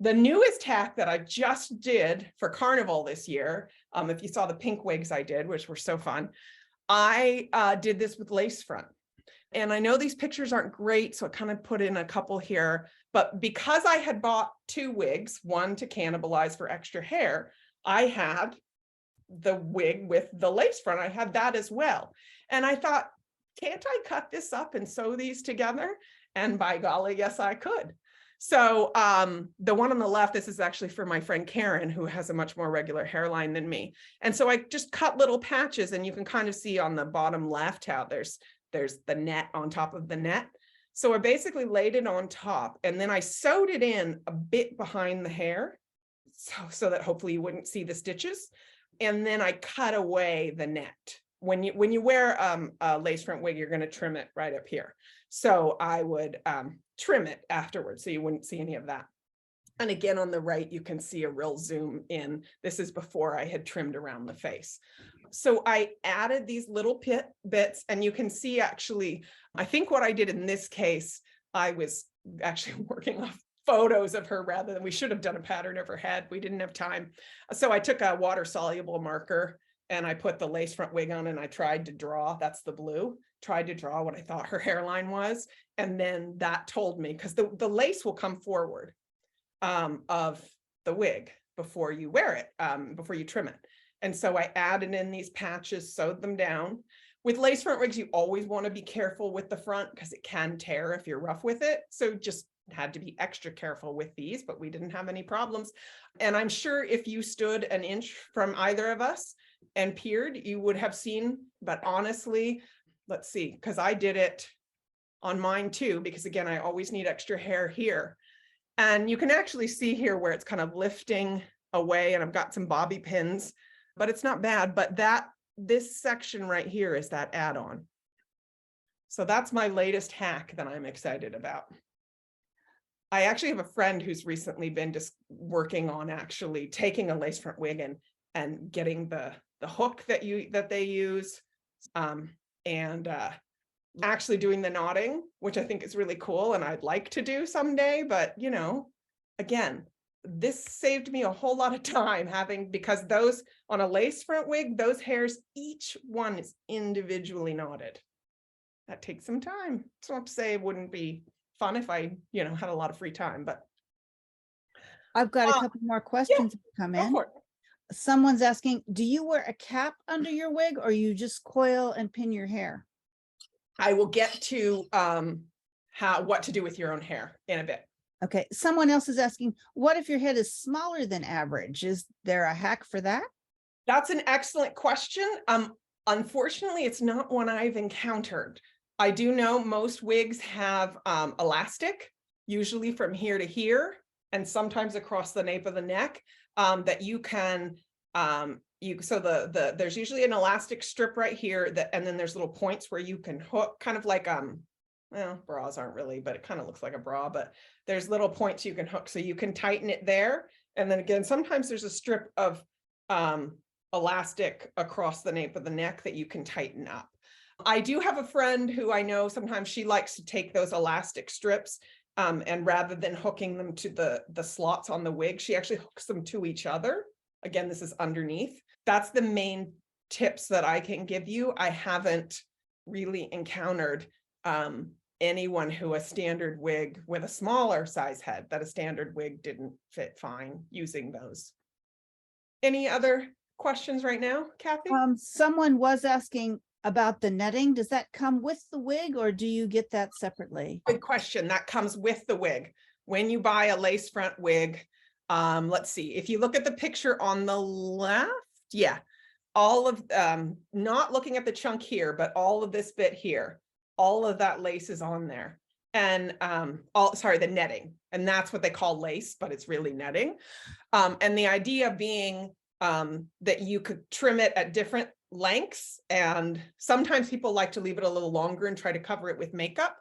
The newest hack that I just did for Carnival this year, if you saw the pink wigs I did, which were so fun, I did this with lace front. And I know these pictures aren't great, so I kind of put in a couple here, but because I had bought two wigs, one to cannibalize for extra hair, I had the wig with the lace front. I had that as well. And I thought, can't I cut this up and sew these together? And by golly, yes, I could. So the one on the left, this is actually for my friend Karen, who has a much more regular hairline than me. And so I just cut little patches, and you can kind of see on the bottom left how there's the net on top of the net. So I basically laid it on top and then I sewed it in a bit behind the hair so that hopefully you wouldn't see the stitches. And then I cut away the net. When you wear a lace front wig, you're going to trim it right up here. So I would trim it afterwards so you wouldn't see any of that. And again, on the right, you can see a real zoom in. This is before I had trimmed around the face. So I added these little bits, and you can see actually, I think what I did in this case, I was actually working off photos of her rather than, we should have done a pattern of her head. We didn't have time. So I took a water soluble marker and I put the lace front wig on and I tried to draw, that's the blue, tried to draw what I thought her hairline was. And then that told me, because the lace will come forward of the wig before you wear it, before you trim it. And so I added in these patches, sewed them down. With lace front wigs, you always want to be careful with the front because it can tear if you're rough with it. So just had to be extra careful with these, but we didn't have any problems. And I'm sure if you stood an inch from either of us and peered, you would have seen, but honestly, let's see, because I did it on mine too, because again, I always need extra hair here. And you can actually see here where it's kind of lifting away and I've got some bobby pins, but it's not bad. But this section right here is that add-on. So that's my latest hack that I'm excited about. I actually have a friend who's recently been just working on actually taking a lace front wig and getting the hook that they use and actually doing the knotting, which I think is really cool and I'd like to do someday. But, you know, again, this saved me a whole lot of time because those on a lace front wig, those hairs, each one is individually knotted. That takes some time. So I'll say it wouldn't be fun if I, had a lot of free time, but. I've got a couple more questions come in. Someone's asking, do you wear a cap under your wig or you just coil and pin your hair? I will get to what to do with your own hair in a bit. Okay. Someone else is asking, what if your head is smaller than average? Is there a hack for that? That's an excellent question. Unfortunately, it's not one I've encountered. I do know most wigs have elastic, usually from here to here, and sometimes across the nape of the neck, that you can, there's usually an elastic strip right here and then there's little points where you can hook, kind of like, well, bras aren't really, but it kind of looks like a bra, but there's little points you can hook. So you can tighten it there. And then again, sometimes there's a strip of elastic across the nape of the neck that you can tighten up. I do have a friend who I know sometimes she likes to take those elastic strips and rather than hooking them to the slots on the wig, she actually hooks them to each other. Again, this is underneath. That's the main tips that I can give you. I haven't really encountered anyone who a standard wig with a smaller size head, that a standard wig didn't fit fine using those. Any other questions right now, Kathy? Someone was asking about the netting. Does that come with the wig or do you get that separately? Good question. That comes with the wig. When you buy a lace front wig, let's see, if you look at the picture on the left, all of, not looking at the chunk here, but all of this bit here, all of that lace is on there. And the netting. And that's what they call lace, but it's really netting. And the idea being that you could trim it at different lengths. And sometimes people like to leave it a little longer and try to cover it with makeup.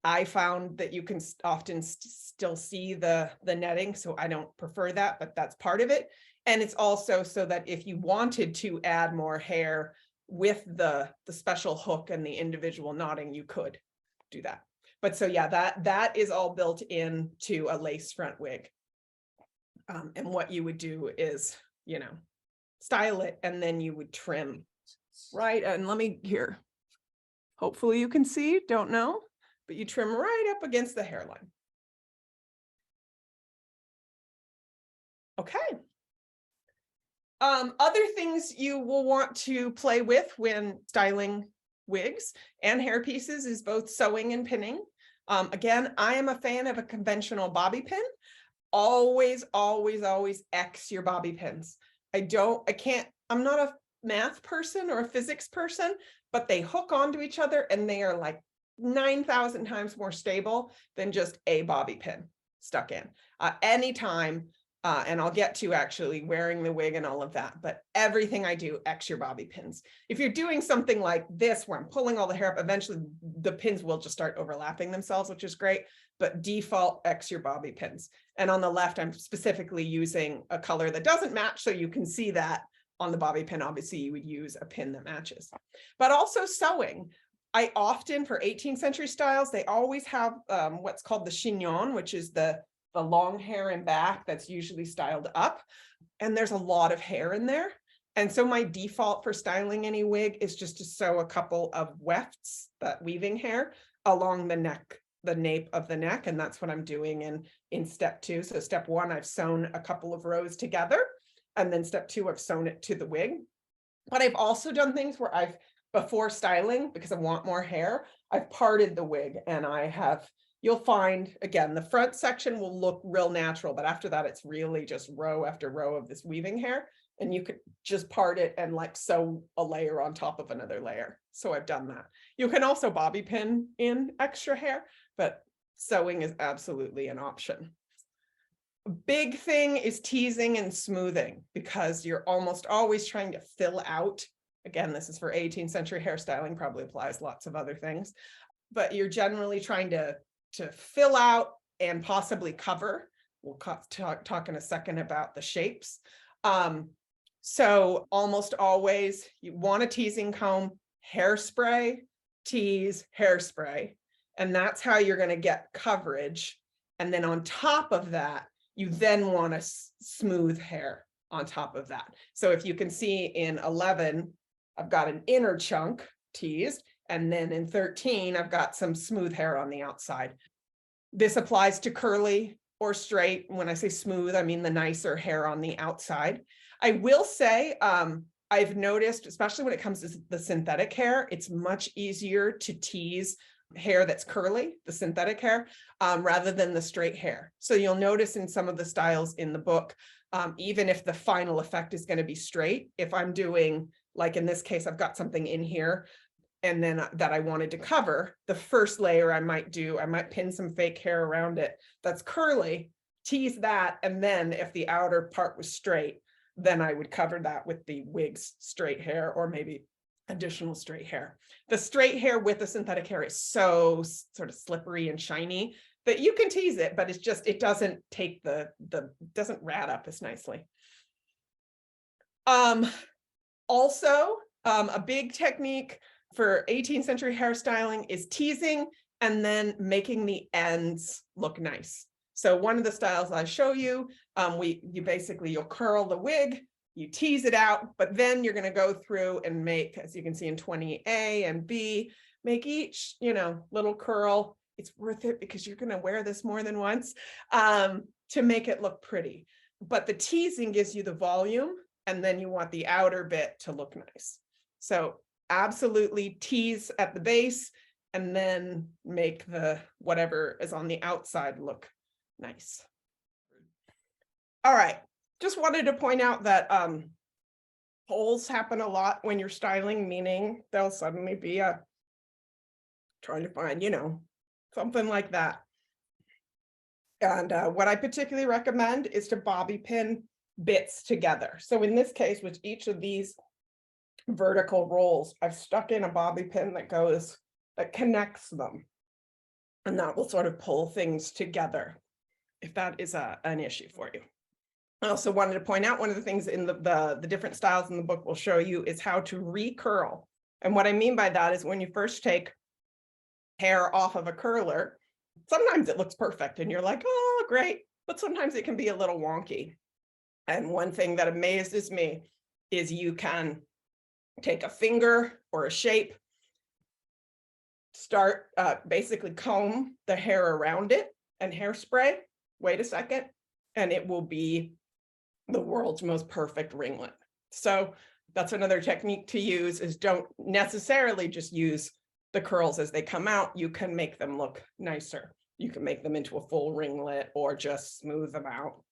I found that you can often still see the netting, so I don't prefer that, but that's part of it. And it's also so that if you wanted to add more hair with the special hook and the individual knotting, you could do that. But so that is all built into a lace front wig. And what you would do is, style it and then you would trim, right? And let me here. Hopefully you can see, don't know. But you trim right up against the hairline. Okay. Other things you will want to play with when styling wigs and hair pieces is both sewing and pinning. Again, I am a fan of a conventional bobby pin. Always, always, always X your bobby pins. I'm not a math person or a physics person, but they hook onto each other and they are like 9,000 times more stable than just a bobby pin stuck in. Anytime, and I'll get to actually wearing the wig and all of that, but everything I do, X your bobby pins. If you're doing something like this, where I'm pulling all the hair up, eventually the pins will just start overlapping themselves, which is great, but default X your bobby pins. And on the left, I'm specifically using a color that doesn't match, so you can see that on the bobby pin. Obviously, you would use a pin that matches. But also sewing. I often, for 18th century styles, they always have what's called the chignon, which is the long hair in back that's usually styled up. And there's a lot of hair in there. And so my default for styling any wig is just to sew a couple of wefts, that weaving hair, along the neck, the nape of the neck. And that's what I'm doing in step 2. So step 1, I've sewn a couple of rows together. And then step 2, I've sewn it to the wig. But I've also done things where I've, before styling, because I want more hair, I've parted the wig, and I have, you'll find, again, the front section will look real natural, but after that, it's really just row after row of this weaving hair. And you could just part it and like sew a layer on top of another layer. So I've done that. You can also bobby pin in extra hair, but sewing is absolutely an option. A big thing is teasing and smoothing, because you're almost always trying to fill out. Again, this is for 18th century hairstyling, probably applies lots of other things, but you're generally trying to fill out and possibly cover. We'll talk in a second about the shapes. So almost always you want a teasing comb, hairspray, tease, hairspray, and that's how you're going to get coverage. And then on top of that, you then want a smooth hair on top of that. So if you can see in 11, I've got an inner chunk teased, and then in 13, I've got some smooth hair on the outside. This applies to curly or straight. When I say smooth, I mean the nicer hair on the outside. I will say, I've noticed, especially when it comes to the synthetic hair, it's much easier to tease hair that's curly, the synthetic hair, rather than the straight hair. So you'll notice in some of the styles in the book, even if the final effect is going to be straight, if I'm doing, like in this case, I've got something in here and then that I wanted to cover, the first layer I might pin some fake hair around it that's curly, tease that, and then if the outer part was straight, then I would cover that with the wig's straight hair, or maybe additional straight hair. The straight hair with the synthetic hair is so sort of slippery and shiny that you can tease it, but it's just, it doesn't take doesn't rat up as nicely. Also, a big technique for 18th century hairstyling is teasing and then making the ends look nice. So one of the styles I show you, you'll curl the wig, you tease it out, but then you're going to go through and make, as you can see in 20A and B, make each, little curl. It's worth it because you're going to wear this more than once, to make it look pretty. But the teasing gives you the volume, and then you want the outer bit to look nice. So absolutely tease at the base and then make the whatever is on the outside look nice. All right. Just wanted to point out that holes happen a lot when you're styling, meaning there'll suddenly be trying to find, something like that. And what I particularly recommend is to bobby pin bits together. So in this case, with each of these vertical rolls, I've stuck in a bobby pin that connects them. And that will sort of pull things together if that is an issue for you. I also wanted to point out one of the things in the different styles in the book will show you is how to recurl. And what I mean by that is when you first take hair off of a curler, sometimes it looks perfect and you're like, oh, great. But sometimes it can be a little wonky. And one thing that amazes me is you can take a finger or a shape, start basically comb the hair around it and hairspray, wait a second, and it will be the world's most perfect ringlet. So that's another technique to use, is don't necessarily just use the curls as they come out. You can make them look nicer. You can make them into a full ringlet or just smooth them out.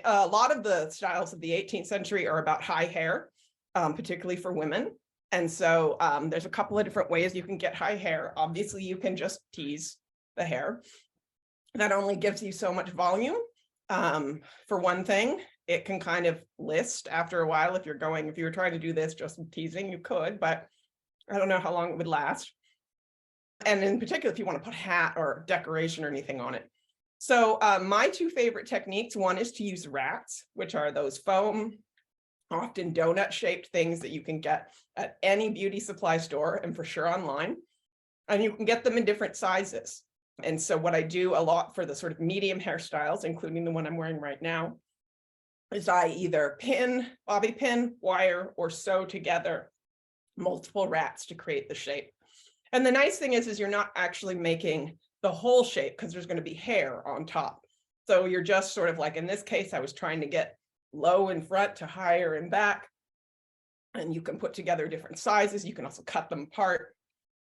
A lot of the styles of the 18th century are about high hair, particularly for women. And so there's a couple of different ways you can get high hair. Obviously, you can just tease the hair. That only gives you so much volume. For one thing, it can kind of list after a while. If you were trying to do this just teasing, you could, but I don't know how long it would last. And in particular, if you want to put hat or decoration or anything on it. So my two favorite techniques, one is to use rats, which are those foam, often donut shaped things that you can get at any beauty supply store and for sure online. And you can get them in different sizes. And so what I do a lot for the sort of medium hairstyles, including the one I'm wearing right now, is I either bobby pin, wire, or sew together multiple rats to create the shape. And the nice thing is you're not actually making the whole shape because there's going to be hair on top. So you're just sort of like, in this case, I was trying to get low in front to higher in back. And you can put together different sizes. You can also cut them apart.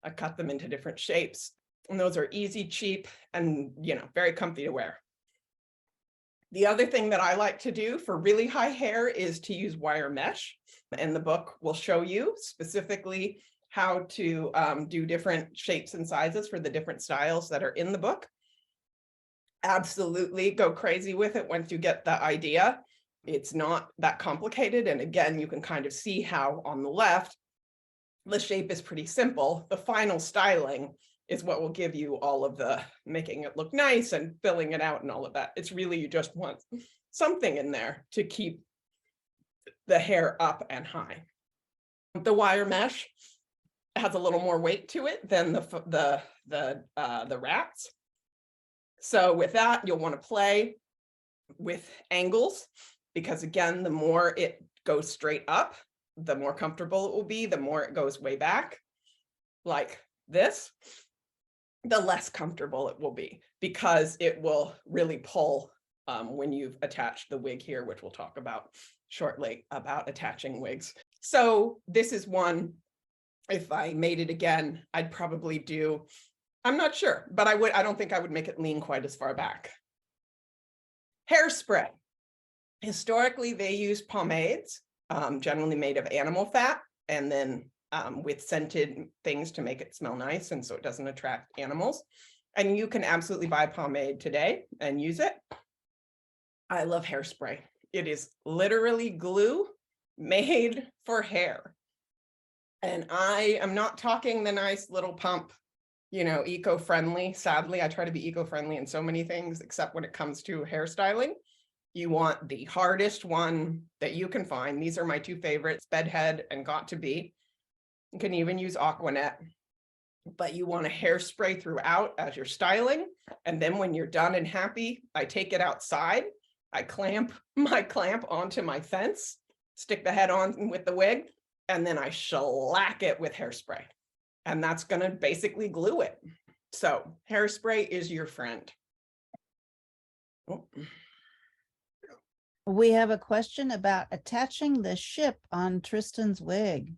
I cut them into different shapes. And those are easy, cheap, and very comfy to wear. The other thing that I like to do for really high hair is to use wire mesh. And the book will show you specifically how to do different shapes and sizes for the different styles that are in the book. Absolutely go crazy with it once you get the idea. It's not that complicated. And again, you can kind of see how on the left, the shape is pretty simple. The final styling is what will give you all of the making it look nice and filling it out and all of that. It's really, you just want something in there to keep the hair up and high. The wire mesh has a little more weight to it than the rats. So with that, you'll want to play with angles because again, the more it goes straight up, the more comfortable it will be. The more it goes way back, like this, the less comfortable it will be because it will really pull when you've attached the wig here, which we'll talk about shortly about attaching wigs. So this is one, if I made it again, I'd probably do, I'm not sure, but I don't think I would make it lean quite as far back. Hairspray. Historically, they used pomades, generally made of animal fat, and then with scented things to make it smell nice and so it doesn't attract animals. And you can absolutely buy pomade today and use it. I love hairspray. It is literally glue made for hair. And I am not talking the nice little pump, eco-friendly. Sadly, I try to be eco-friendly in so many things, except when it comes to hairstyling. You want the hardest one that you can find. These are my two favorites, Bedhead and Got to Be. You can even use Aquanet, but you want to hairspray throughout as you're styling. And then when you're done and happy, I take it outside. I clamp my clamp onto my fence, stick the head on with the wig, and then I shellac it with hairspray. And that's going to basically glue it. So hairspray is your friend. Oh. We have a question about attaching the ship on Tristan's wig.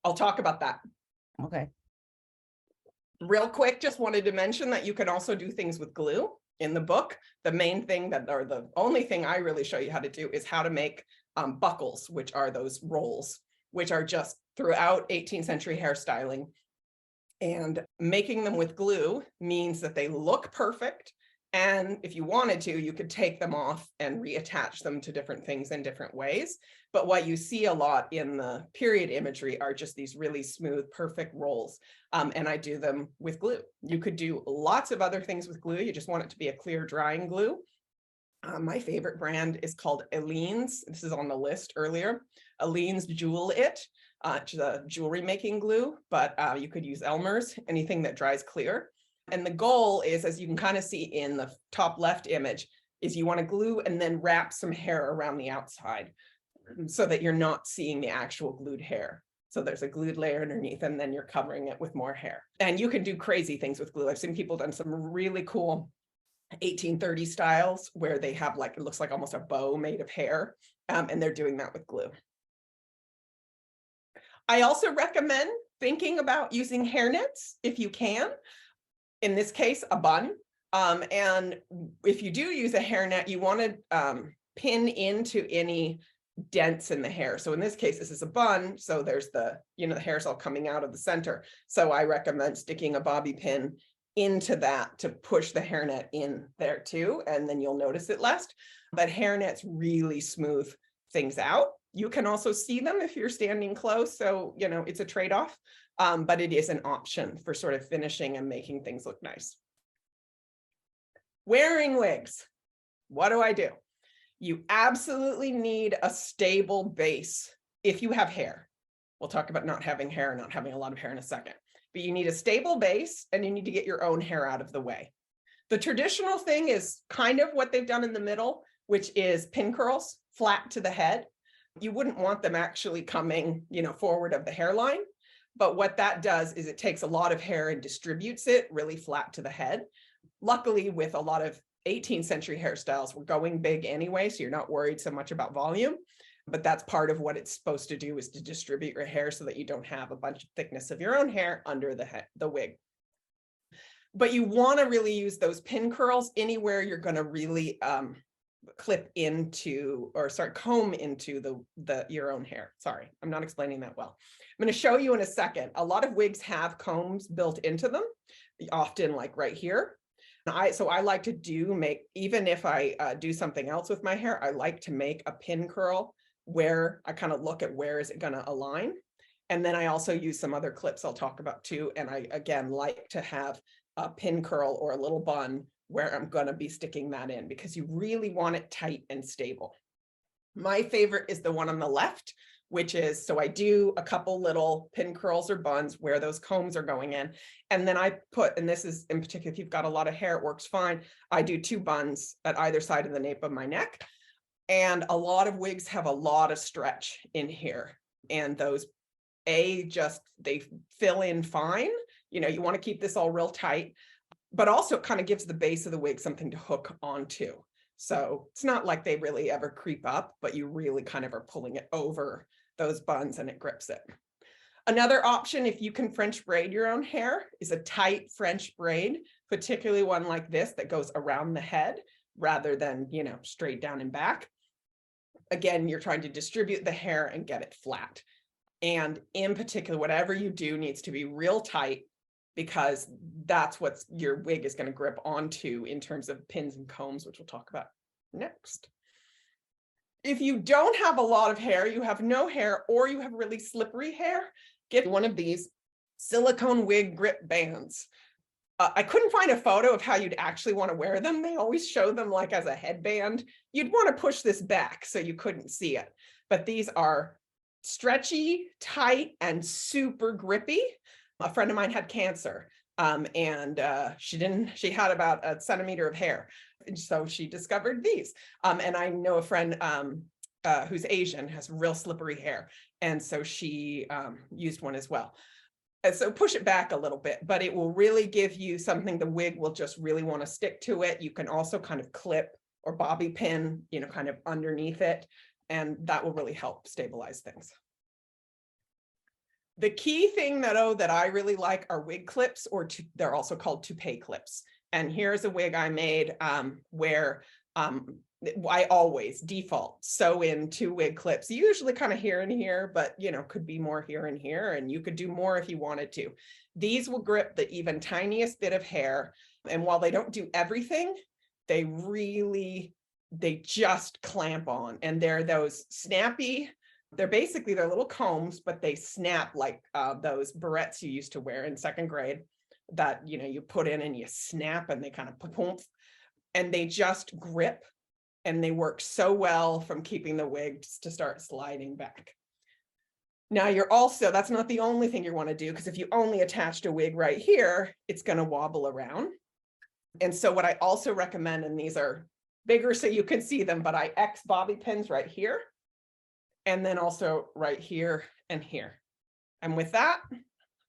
I'll talk about that. Okay. Real quick, just wanted to mention that you can also do things with glue. In the book, the main thing or the only thing I really show you how to do is how to make buckles, which are those rolls, which are just throughout 18th century hairstyling. And making them with glue means that they look perfect. And if you wanted to, you could take them off and reattach them to different things in different ways. But what you see a lot in the period imagery are just these really smooth, perfect rolls. And I do them with glue. You could do lots of other things with glue. You just want it to be a clear drying glue. My favorite brand is called Aleene's. This is on the list earlier. Aleene's Jewel It. It's a jewelry making glue, but you could use Elmer's, anything that dries clear. And the goal is, as you can kind of see in the top left image, is you want to glue and then wrap some hair around the outside so that you're not seeing the actual glued hair. So there's a glued layer underneath and then you're covering it with more hair. And you can do crazy things with glue. I've seen people done some really cool 1830 styles where they have it looks like almost a bow made of hair, and they're doing that with glue. I also recommend thinking about using hairnets if you can. In this case, a bun. And if you do use a hairnet, you want to pin into any dents in the hair. So in this case, this is a bun. So there's the, the hair's all coming out of the center. So I recommend sticking a bobby pin into that to push the hairnet in there too. And then you'll notice it less. But hairnets really smooth things out. You can also see them if you're standing close. So, it's a trade-off, but it is an option for sort of finishing and making things look nice. Wearing wigs. What do I do? You absolutely need a stable base if you have hair. We'll talk about not having hair, not having a lot of hair in a second. But you need a stable base and you need to get your own hair out of the way. The traditional thing is kind of what they've done in the middle, which is pin curls flat to the head. You wouldn't want them actually coming, forward of the hairline. But what that does is it takes a lot of hair and distributes it really flat to the head. Luckily, with a lot of 18th century hairstyles, we're going big anyway, so you're not worried so much about volume. But that's part of what it's supposed to do, is to distribute your hair so that you don't have a bunch of thickness of your own hair under the wig. But you want to really use those pin curls anywhere you're going to really clip into, or comb into your own hair. Sorry, I'm not explaining that well. I'm going to show you in a second. A lot of wigs have combs built into them, often like right here. So I like to even if I do something else with my hair, I like to make a pin curl where I kind of look at where is it going to align. And then I also use some other clips I'll talk about too. And I, again, like to have a pin curl or a little bun where I'm going to be sticking that in, because you really want it tight and stable. My favorite is the one on the left, which is, so I do a couple little pin curls or buns where those combs are going in. And then I put, and this is in particular, if you've got a lot of hair, it works fine. I do 2 buns at either side of the nape of my neck. And a lot of wigs have a lot of stretch in here. And those, they fill in fine. You want to keep this all real tight, but also it kind of gives the base of the wig something to hook onto. So it's not like they really ever creep up, but you really kind of are pulling it over those buns and it grips it. Another option, if you can French braid your own hair, is a tight French braid, particularly one like this that goes around the head rather than, straight down and back. Again, you're trying to distribute the hair and get it flat. And in particular, whatever you do needs to be real tight, because that's what your wig is going to grip onto in terms of pins and combs, which we'll talk about next. If you don't have a lot of hair, you have no hair, or you have really slippery hair, get one of these silicone wig grip bands. I couldn't find a photo of how you'd actually want to wear them. They always show them like as a headband. You'd want to push this back so you couldn't see it. But these are stretchy, tight, and super grippy. A friend of mine had cancer, and she had about a centimeter of hair. And so she discovered these. And I know a friend who's Asian, has real slippery hair. And so she used one as well. And so push it back a little bit, but it will really give you something the wig will just really want to stick to it. You can also kind of clip or bobby pin, kind of underneath it. And that will really help stabilize things. The key thing that I really like are wig clips, or they're also called toupee clips. And here's a wig I made where I always default sew in 2 wig clips, usually kind of here and here, but could be more here and here, and you could do more if you wanted to. These will grip the even tiniest bit of hair. And while they don't do everything, they just clamp on, and they're those snappy. They're little combs, but they snap like those barrettes you used to wear in 2nd grade that, you put in and you snap and they kind of poof, and they just grip, and they work so well from keeping the wig to start sliding back. Now that's not the only thing you want to do, because if you only attached a wig right here, it's going to wobble around. And so what I also recommend, and these are bigger so you can see them, but I X bobby pins right here. And then also right here and here. And with that,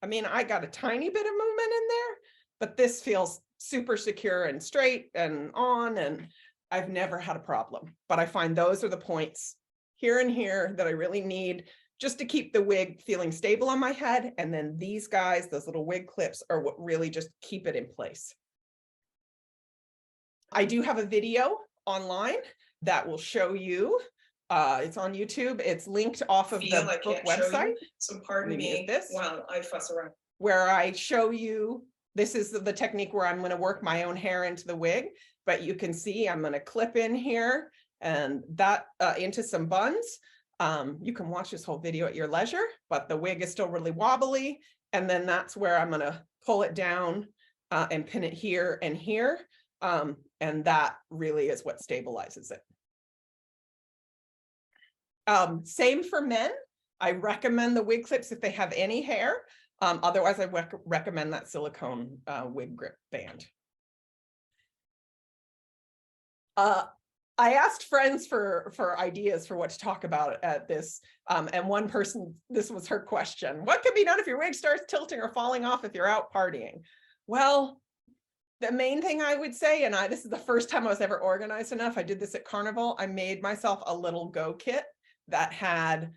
I got a tiny bit of movement in there, but this feels super secure and straight and on, and I've never had a problem. But I find those are the points here and here that I really need just to keep the wig feeling stable on my head. And then these guys, those little wig clips, are what really just keep it in place. I do have a video online that will show you It's on YouTube. It's linked off of the book website. So pardon me this while I fuss around. Where I show you, this is the technique where I'm going to work my own hair into the wig, but you can see I'm going to clip in here and that into some buns. You can watch this whole video at your leisure, but the wig is still really wobbly. And then that's where I'm going to pull it down and pin it here and here. And that really is what stabilizes it. Same for men. I recommend the wig clips if they have any hair. Otherwise, I recommend that silicone wig grip band. I asked friends for ideas for what to talk about at this, and one person, this was her question: what can be done if your wig starts tilting or falling off if you're out partying? Well, the main thing I would say, and this is the first time I was ever organized enough, I did this at Carnival, I made myself a little go kit that had,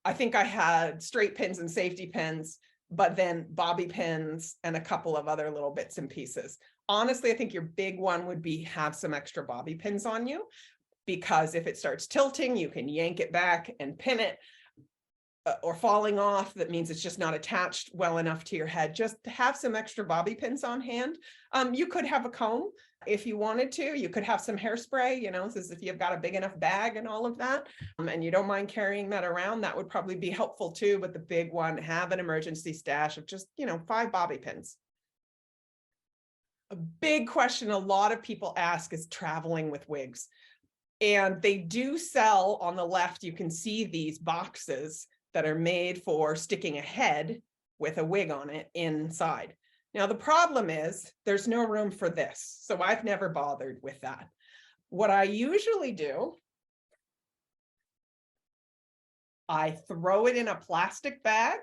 I think I had straight pins and safety pins, but then bobby pins and a couple of other little bits and pieces. Honestly, I think your big one would be have some extra bobby pins on you, because if it starts tilting, you can yank it back and pin it, or falling off, that means it's just not attached well enough to your head. Just have some extra bobby pins on hand. You could have a comb if you wanted to. You could have some hairspray, you know, this is if you've got a big enough bag and all of that, and you don't mind carrying that around, that would probably be helpful too. But the big one, have an emergency stash of just, 5 bobby pins. A big question a lot of people ask is traveling with wigs. And they do sell, on the left, you can see these boxes that are made for sticking a head with a wig on it inside. Now, the problem is there's no room for this. So I've never bothered with that. What I usually do, I throw it in a plastic bag.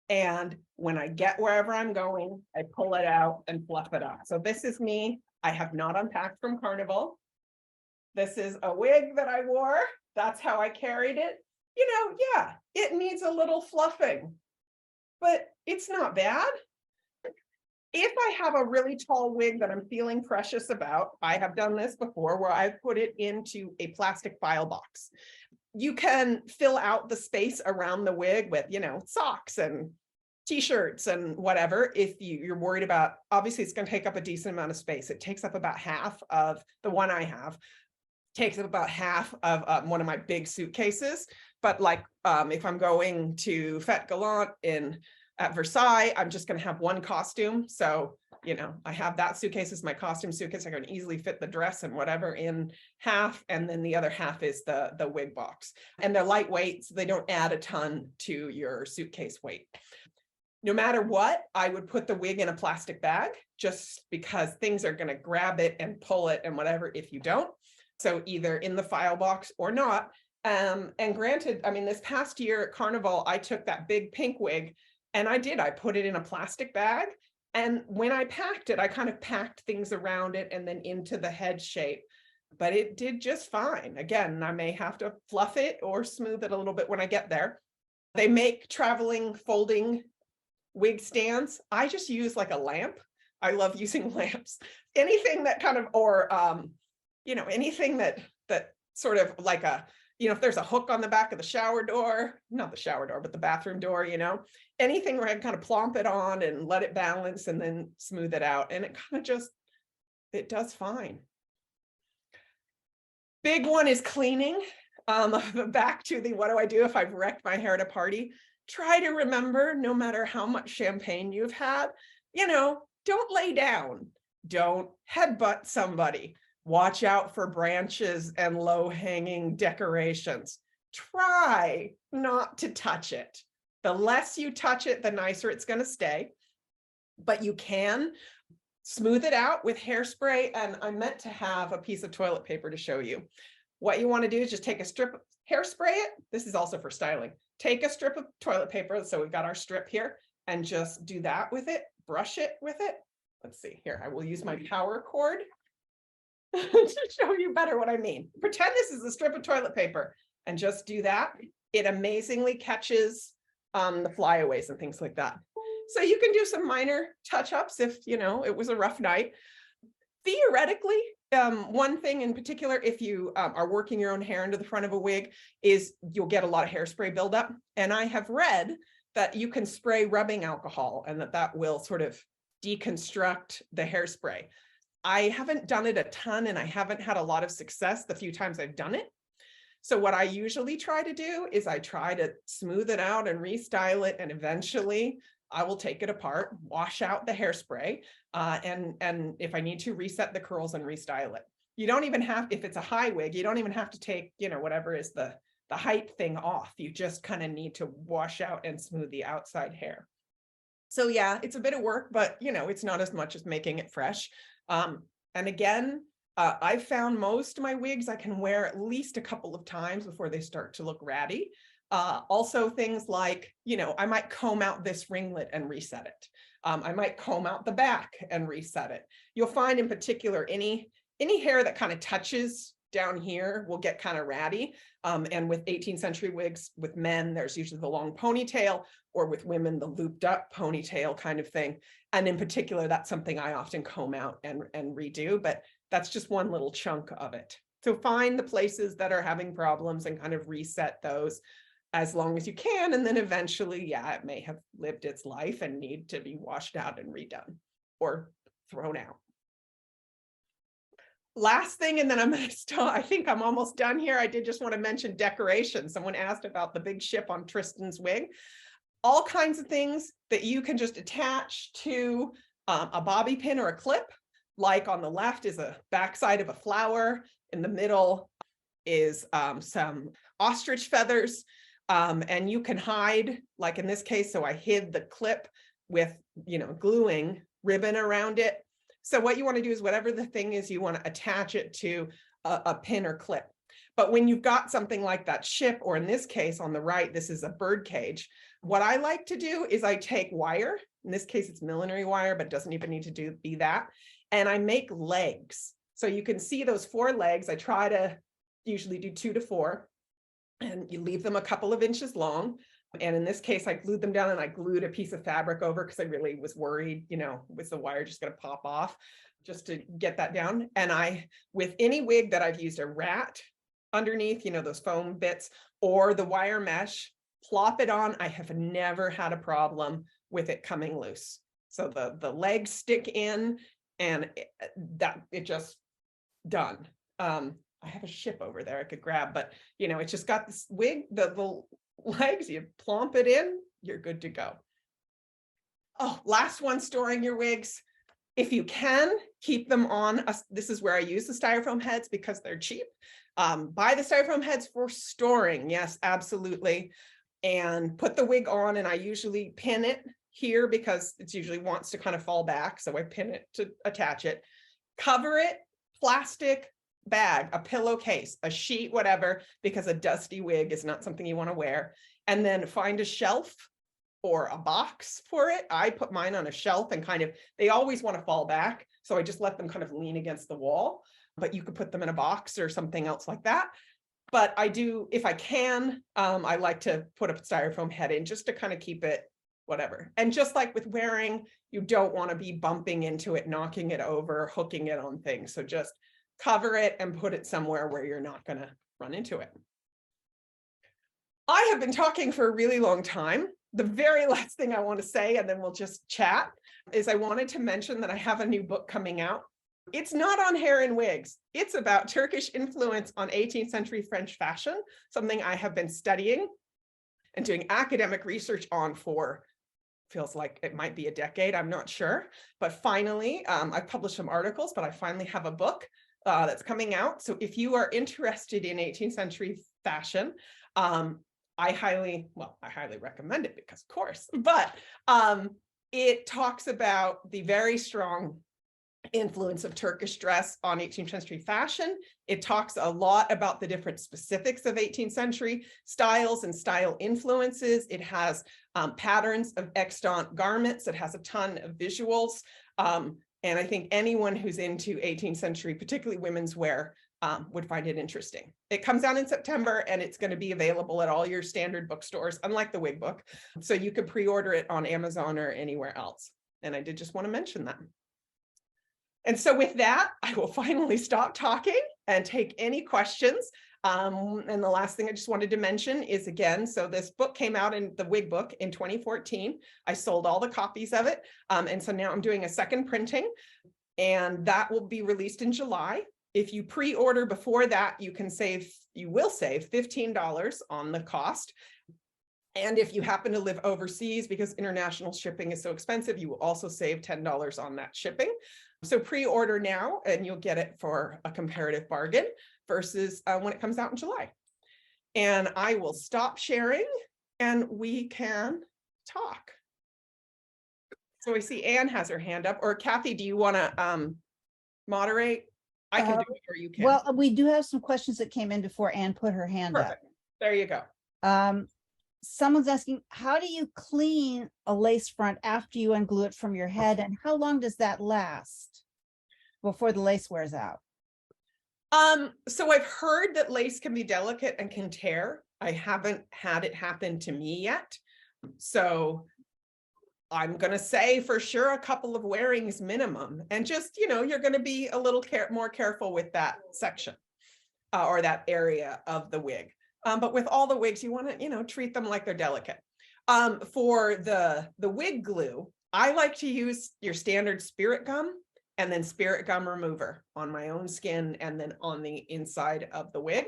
And when I get wherever I'm going, I pull it out and fluff it up. So this is me. I have not unpacked from Carnival. This is a wig that I wore. That's how I carried it. Yeah, it needs a little fluffing, but it's not bad. If I have a really tall wig that I'm feeling precious about, I have done this before where I've put it into a plastic file box. You can fill out the space around the wig with, socks and t-shirts and whatever. If you're worried about, obviously it's going to take up a decent amount of space. It takes up about half of the one I have, takes up about half of one of my big suitcases. But like if I'm going to Fête Gallant at Versailles, I'm just going to have one costume. So, I have that suitcase as my costume suitcase. I can easily fit the dress and whatever in half. And then the other half is the wig box. And they're lightweight, so they don't add a ton to your suitcase weight. No matter what, I would put the wig in a plastic bag just because things are going to grab it and pull it and whatever if you don't. So either in the file box or not. And granted, this past year at Carnival, I took that big pink wig and I put it in a plastic bag. And when I packed it, I kind of packed things around it and then into the head shape, but it did just fine. Again, I may have to fluff it or smooth it a little bit when I get there. They make traveling folding wig stands. I just use like a lamp. I love using lamps. Anything that kind of, or, anything that sort of like if there's a hook on the back of the shower door, not the shower door, but the bathroom door, anything where I can kind of plomp it on and let it balance and then smooth it out. And it kind of just, it does fine. Big one is cleaning. Back to what do I do if I've wrecked my hair at a party? Try to remember, no matter how much champagne you've had, don't lay down. Don't headbutt somebody. Watch out for branches and low-hanging decorations. Try not to touch it. The less you touch it, the nicer it's going to stay. But you can smooth it out with hairspray. And I meant to have a piece of toilet paper to show you. What you want to do is just take a strip, hairspray it. This is also for styling. Take a strip of toilet paper. So we've got our strip here and just do that with it. Brush it with it. Let's see here. I will use my power cord to show you better what I mean. Pretend this is a strip of toilet paper and just do that. It amazingly catches the flyaways and things like that. So you can do some minor touch-ups if, it was a rough night. Theoretically, One thing in particular, if you are working your own hair into the front of a wig, is you'll get a lot of hairspray buildup. And I have read that you can spray rubbing alcohol and that will sort of deconstruct the hairspray. I haven't done it a ton and I haven't had a lot of success the few times I've done it. So what I usually try to do is I try to smooth it out and restyle it, and eventually I will take it apart, wash out the hairspray, and if I need to, reset the curls and restyle it. You don't even have, if it's a high wig, you don't even have to take, whatever is the height thing off. You just kind of need to wash out and smooth the outside hair. So yeah, it's a bit of work, but it's not as much as making it fresh. And again, I've found most of my wigs I can wear at least a couple of times before they start to look ratty. Also things like, I might comb out this ringlet and reset it. I might comb out the back and reset it. You'll find in particular, any hair that kind of touches down here will get kind of ratty. And with 18th century wigs, with men, there's usually the long ponytail, or with women, the looped up ponytail kind of thing. And in particular, that's something I often comb out and redo, but that's just one little chunk of it. So find the places that are having problems and kind of reset those as long as you can. And then eventually, yeah, it may have lived its life and need to be washed out and redone or thrown out. Last thing, and then I'm going to stop. I think I'm almost done here. I did just want to mention decoration. Someone asked about the big ship on Tristan's wig. All kinds of things that you can just attach to a bobby pin or a clip. Like on the left is a backside of a flower. In the middle is some ostrich feathers. And you can hide, like in this case, so I hid the clip with, gluing ribbon around it. So what you want to do is whatever the thing is, you want to attach it to a pin or clip. But when you've got something like that ship, or in this case on the right, this is a bird cage. What I like to do is I take wire. In this case, it's millinery wire, but it doesn't even need to be that. And I make legs. So you can see those 4 legs. I try to usually do 2 to 4. And you leave them a couple of inches long. And in this case, I glued them down and I glued a piece of fabric over because I really was worried, was the wire just going to pop off, just to get that down. And with any wig that I've used a rat underneath, those foam bits, or the wire mesh, plop it on. I have never had a problem with it coming loose. So the legs stick in and it just done. I have a ship over there I could grab, but it's just got this wig, the legs, you plomp it in, you're good to go. Oh, last one, storing your wigs. If you can, keep them on. This is where I use the styrofoam heads because they're cheap. Buy the styrofoam heads for storing. Yes, absolutely. And put the wig on, and I usually pin it here because it usually wants to kind of fall back. So I pin it to attach it. Cover it, plastic bag, a pillowcase, a sheet, whatever, because a dusty wig is not something you want to wear. And then find a shelf or a box for it. I put mine on a shelf and they always want to fall back. So I just let them kind of lean against the wall, but you could put them in a box or something else like that. But I do, if I can, I like to put a styrofoam head in just to kind of keep it whatever. And just like with wearing, you don't want to be bumping into it, knocking it over, hooking it on things. So just cover it and put it somewhere where you're not going to run into it. I have been talking for a really long time. The very last thing I want to say, and then we'll just chat, is I wanted to mention that I have a new book coming out. It's not on hair and wigs. It's about Turkish influence on 18th century French fashion, something I have been studying and doing academic research on for, feels like it might be a decade, I'm not sure. But finally, I've published some articles, but I finally have a book that's coming out. So if you are interested in 18th century fashion, I highly recommend it because of course, but it talks about the very strong influence of Turkish dress on 18th century fashion. It talks a lot about the different specifics of 18th century styles and style influences. It has patterns of extant garments. It has a ton of visuals. And I think anyone who's into 18th century, particularly women's wear, would find it interesting. It comes out in September and it's going to be available at all your standard bookstores, unlike the wig book. So you could pre-order it on Amazon or anywhere else. And I did just want to mention that. And so with that, I will finally stop talking and take any questions. And the last thing I just wanted to mention is, again, so this book came out in the Wig book in 2014. I sold all the copies of it. And so now I'm doing a second printing, and that will be released in July. If you pre-order before that, you will save $15 on the cost. And if you happen to live overseas, because international shipping is so expensive, you will also save $10 on that shipping. So pre-order now and you'll get it for a comparative bargain versus when it comes out in July. And I will stop sharing and we can talk. So I see Anne has her hand up, or Kathy, do you want to moderate? I can do it, or you can. Well, we do have some questions that came in before Anne put her hand Perfect. There you go. up. Someone's asking, how do you clean a lace front after you unglue it from your head, and how long does that last before the lace wears out? So I've heard that lace can be delicate and can tear. I haven't had it happen to me yet. So I'm going to say for sure a couple of wearings minimum, and just, you're going to be a little more careful with that section or that area of the wig. But with all the wigs, you want to, treat them like they're delicate. For the wig glue, I like to use your standard spirit gum and then spirit gum remover on my own skin and then on the inside of the wig.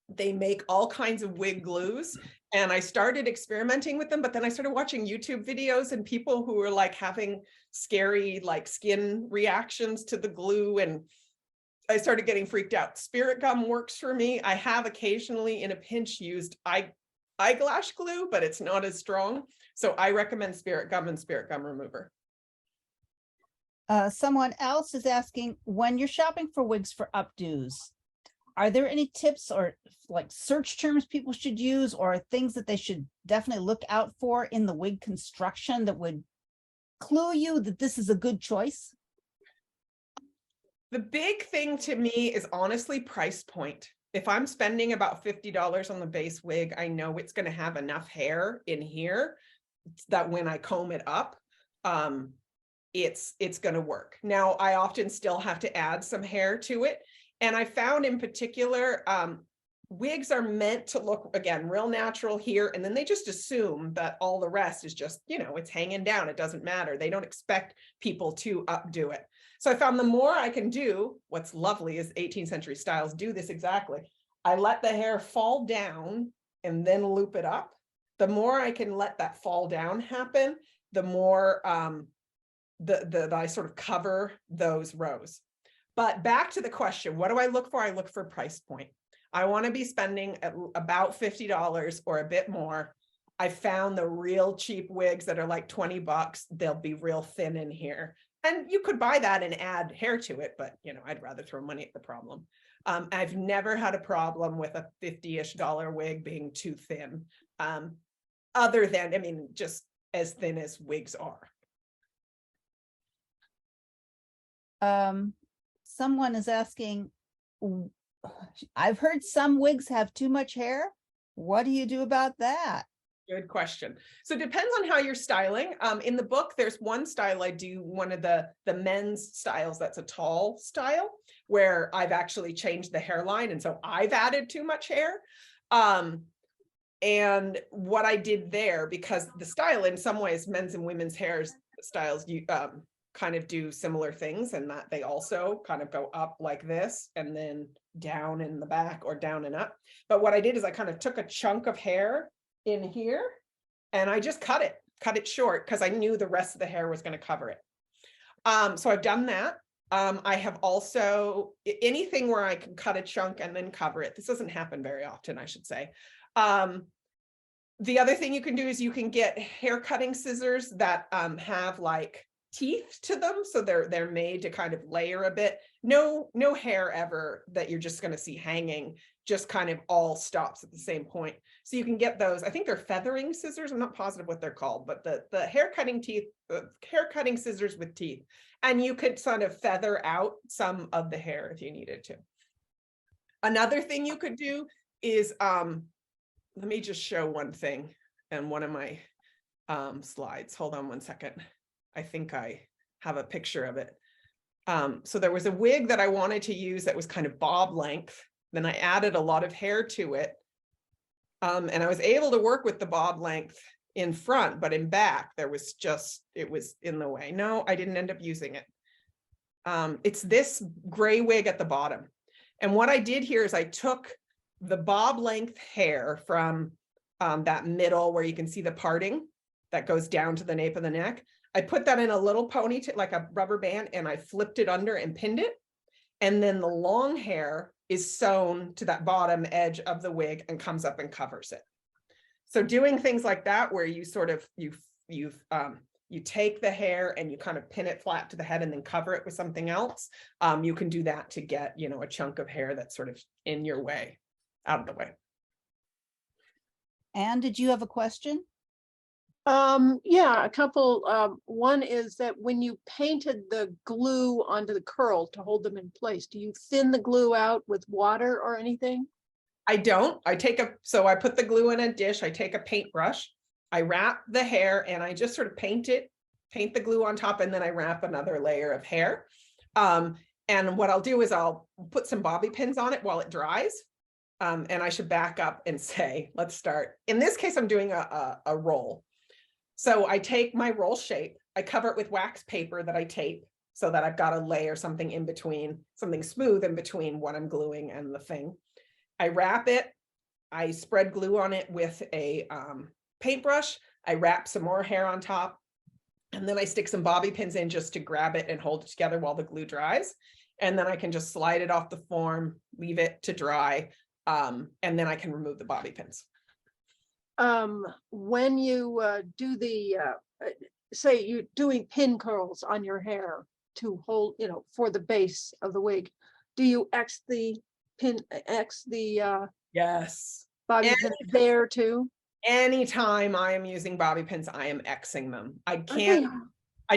They make all kinds of wig glues, and I started experimenting with them, but then I started watching YouTube videos and people who were like having scary skin reactions to the glue, and I started getting freaked out. Spirit gum works for me. I have occasionally in a pinch used eyelash glue, but it's not as strong. So I recommend spirit gum and spirit gum remover. Someone else is asking, when you're shopping for wigs for updos, are there any tips or search terms people should use, or things that they should definitely look out for in the wig construction that would clue you that this is a good choice? The big thing to me is honestly price point. If I'm spending about $50 on the base wig, I know it's going to have enough hair in here that when I comb it up, it's going to work. Now, I often still have to add some hair to it. And I found in particular, wigs are meant to look, again, real natural here. And then they just assume that all the rest is just, it's hanging down. It doesn't matter. They don't expect people to updo it. So I found the more I can do, what's lovely is 18th century styles do this exactly. I let the hair fall down and then loop it up. The more I can let that fall down happen, the more that I sort of cover those rows. But back to the question, what do I look for? I look for price point. I want to be spending about $50 or a bit more. I found the real cheap wigs that are like $20. They'll be real thin in here. And you could buy that and add hair to it, but I'd rather throw money at the problem. I've never had a problem with a $50-ish wig being too thin, other than, just as thin as wigs are. Someone is asking, I've heard some wigs have too much hair. What do you do about that? Good question. So it depends on how you're styling. In the book, there's one style I do, one of the men's styles that's a tall style, where I've actually changed the hairline. And so I've added too much hair. And what I did there, because the style in some ways, men's and women's hair styles, you kind of do similar things, and that they also kind of go up like this and then down in the back or down and up. But what I did is I kind of took a chunk of hair in here and I just cut it short because I knew the rest of the hair was going to cover it. So I've done that. I have also anything where I can cut a chunk and then cover it. This doesn't happen very often, I should say. The other thing you can do is you can get hair cutting scissors that have teeth to them, so they're made to kind of layer a bit. No hair ever that you're just going to see hanging just kind of all stops at the same point. So you can get those. I think they're feathering scissors. I'm not positive what they're called, but the hair cutting scissors with teeth, and you could sort of feather out some of the hair if you needed to. Another thing you could do is let me just show one thing in one of my slides. Hold on one second. I think I have a picture of it. So there was a wig that I wanted to use that was kind of bob length. Then I added a lot of hair to it. And I was able to work with the bob length in front, but in back, it was in the way. No, I didn't end up using it. It's this gray wig at the bottom. And what I did here is I took the bob length hair from that middle where you can see the parting that goes down to the nape of the neck. I put that in a little ponytail, like a rubber band, and I flipped it under and pinned it. And then the long hair is sewn to that bottom edge of the wig and comes up and covers it. So doing things like that, where you sort of, you take the hair and you kind of pin it flat to the head and then cover it with something else. You can do that to get, a chunk of hair that's sort of in your way, out of the way. Anne, did you have a question? Yeah, a couple. One is that when you painted the glue onto the curl to hold them in place, do you thin the glue out with water or anything? I don't. So I put the glue in a dish. I take a paintbrush. I wrap the hair and I just sort of paint the glue on top, and then I wrap another layer of hair. And what I'll do is I'll put some bobby pins on it while it dries. And I should back up and say, let's start. In this case, I'm doing a roll. So I take my roll shape, I cover it with wax paper that I tape so that I've got a layer, something in between, something smooth in between what I'm gluing and the thing. I wrap it, I spread glue on it with a paintbrush, I wrap some more hair on top, and then I stick some bobby pins in just to grab it and hold it together while the glue dries. And then I can just slide it off the form, leave it to dry, and then I can remove the bobby pins. When you do the, say you're doing pin curls on your hair to hold, for the base of the wig, do you X the Yes. bobby pin there too? Anytime I am using bobby pins, I am Xing them. I Okay.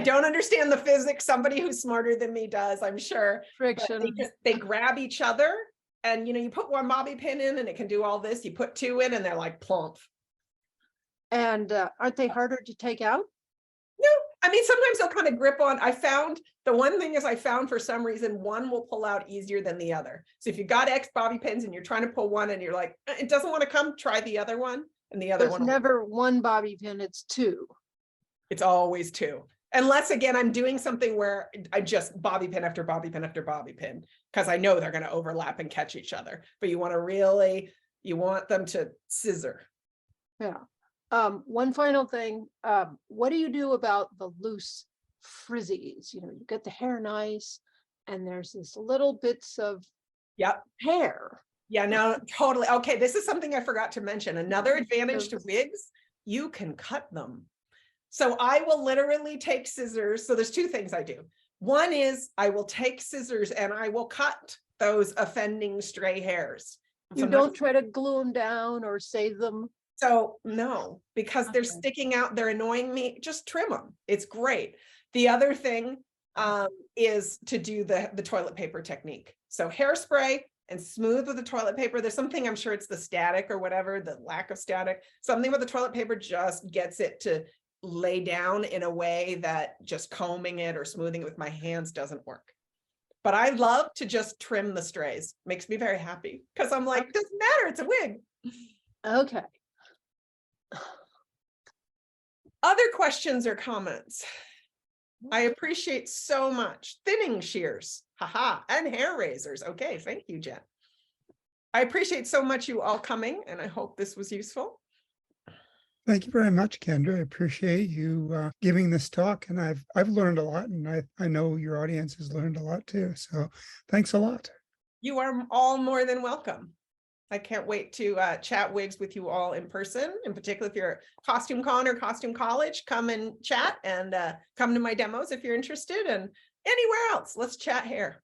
don't understand the physics. Somebody who's smarter than me does, I'm sure. Friction. They grab each other, and you put one bobby pin in and it can do all this. You put two in and they're like plump. And aren't they harder to take out? No, I mean, sometimes they'll kind of grip on. The one thing is I found for some reason, one will pull out easier than the other. So if you got X bobby pins and you're trying to pull one and you're like, it doesn't want to come, try the other one. And the other There's one. never one bobby pin, it's two. It's always two. Unless, again, I'm doing something where I just bobby pin after bobby pin after bobby pin, because I know they're going to overlap and catch each other. But you want them to scissor. Yeah. One final thing, what do you do about the loose frizzies? You get the hair nice and there's this little bits of hair. Yeah, no, totally. Okay, this is something I forgot to mention. Another advantage to wigs, you can cut them. So I will literally take scissors. So there's two things I do. One is I will take scissors and I will cut those offending stray hairs. You don't try to glue them down or save them? So no, because they're sticking out, they're annoying me, just trim them. It's great. The other thing is to do the toilet paper technique. So hairspray and smooth with the toilet paper. There's something, I'm sure it's the static or whatever, the lack of static, something with the toilet paper just gets it to lay down in a way that just combing it or smoothing it with my hands doesn't work. But I love to just trim the strays. Makes me very happy because I'm like, doesn't matter, it's a wig. Okay. Other questions or comments? I appreciate so much. Thinning shears, haha, and hair razors. Okay, thank you, Jen. I appreciate so much you all coming, and I hope this was useful. Thank you very much, Kendra. I appreciate you giving this talk, and I've learned a lot, and I know your audience has learned a lot too. So thanks a lot. You are all more than welcome. I can't wait to chat wigs with you all in person. In particular, if you're at Costume Con or Costume College, come and chat and come to my demos if you're interested, and anywhere else. Let's chat hair.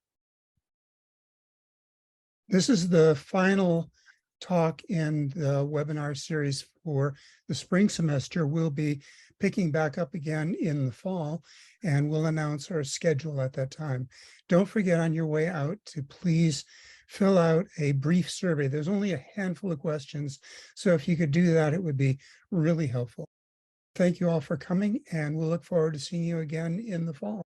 This is the final talk in the webinar series for the spring semester. We'll be picking back up again in the fall, and we'll announce our schedule at that time. Don't forget on your way out to please fill out a brief survey. There's only a handful of questions, so if you could do that, it would be really helpful. Thank you all for coming, and we'll look forward to seeing you again in the fall.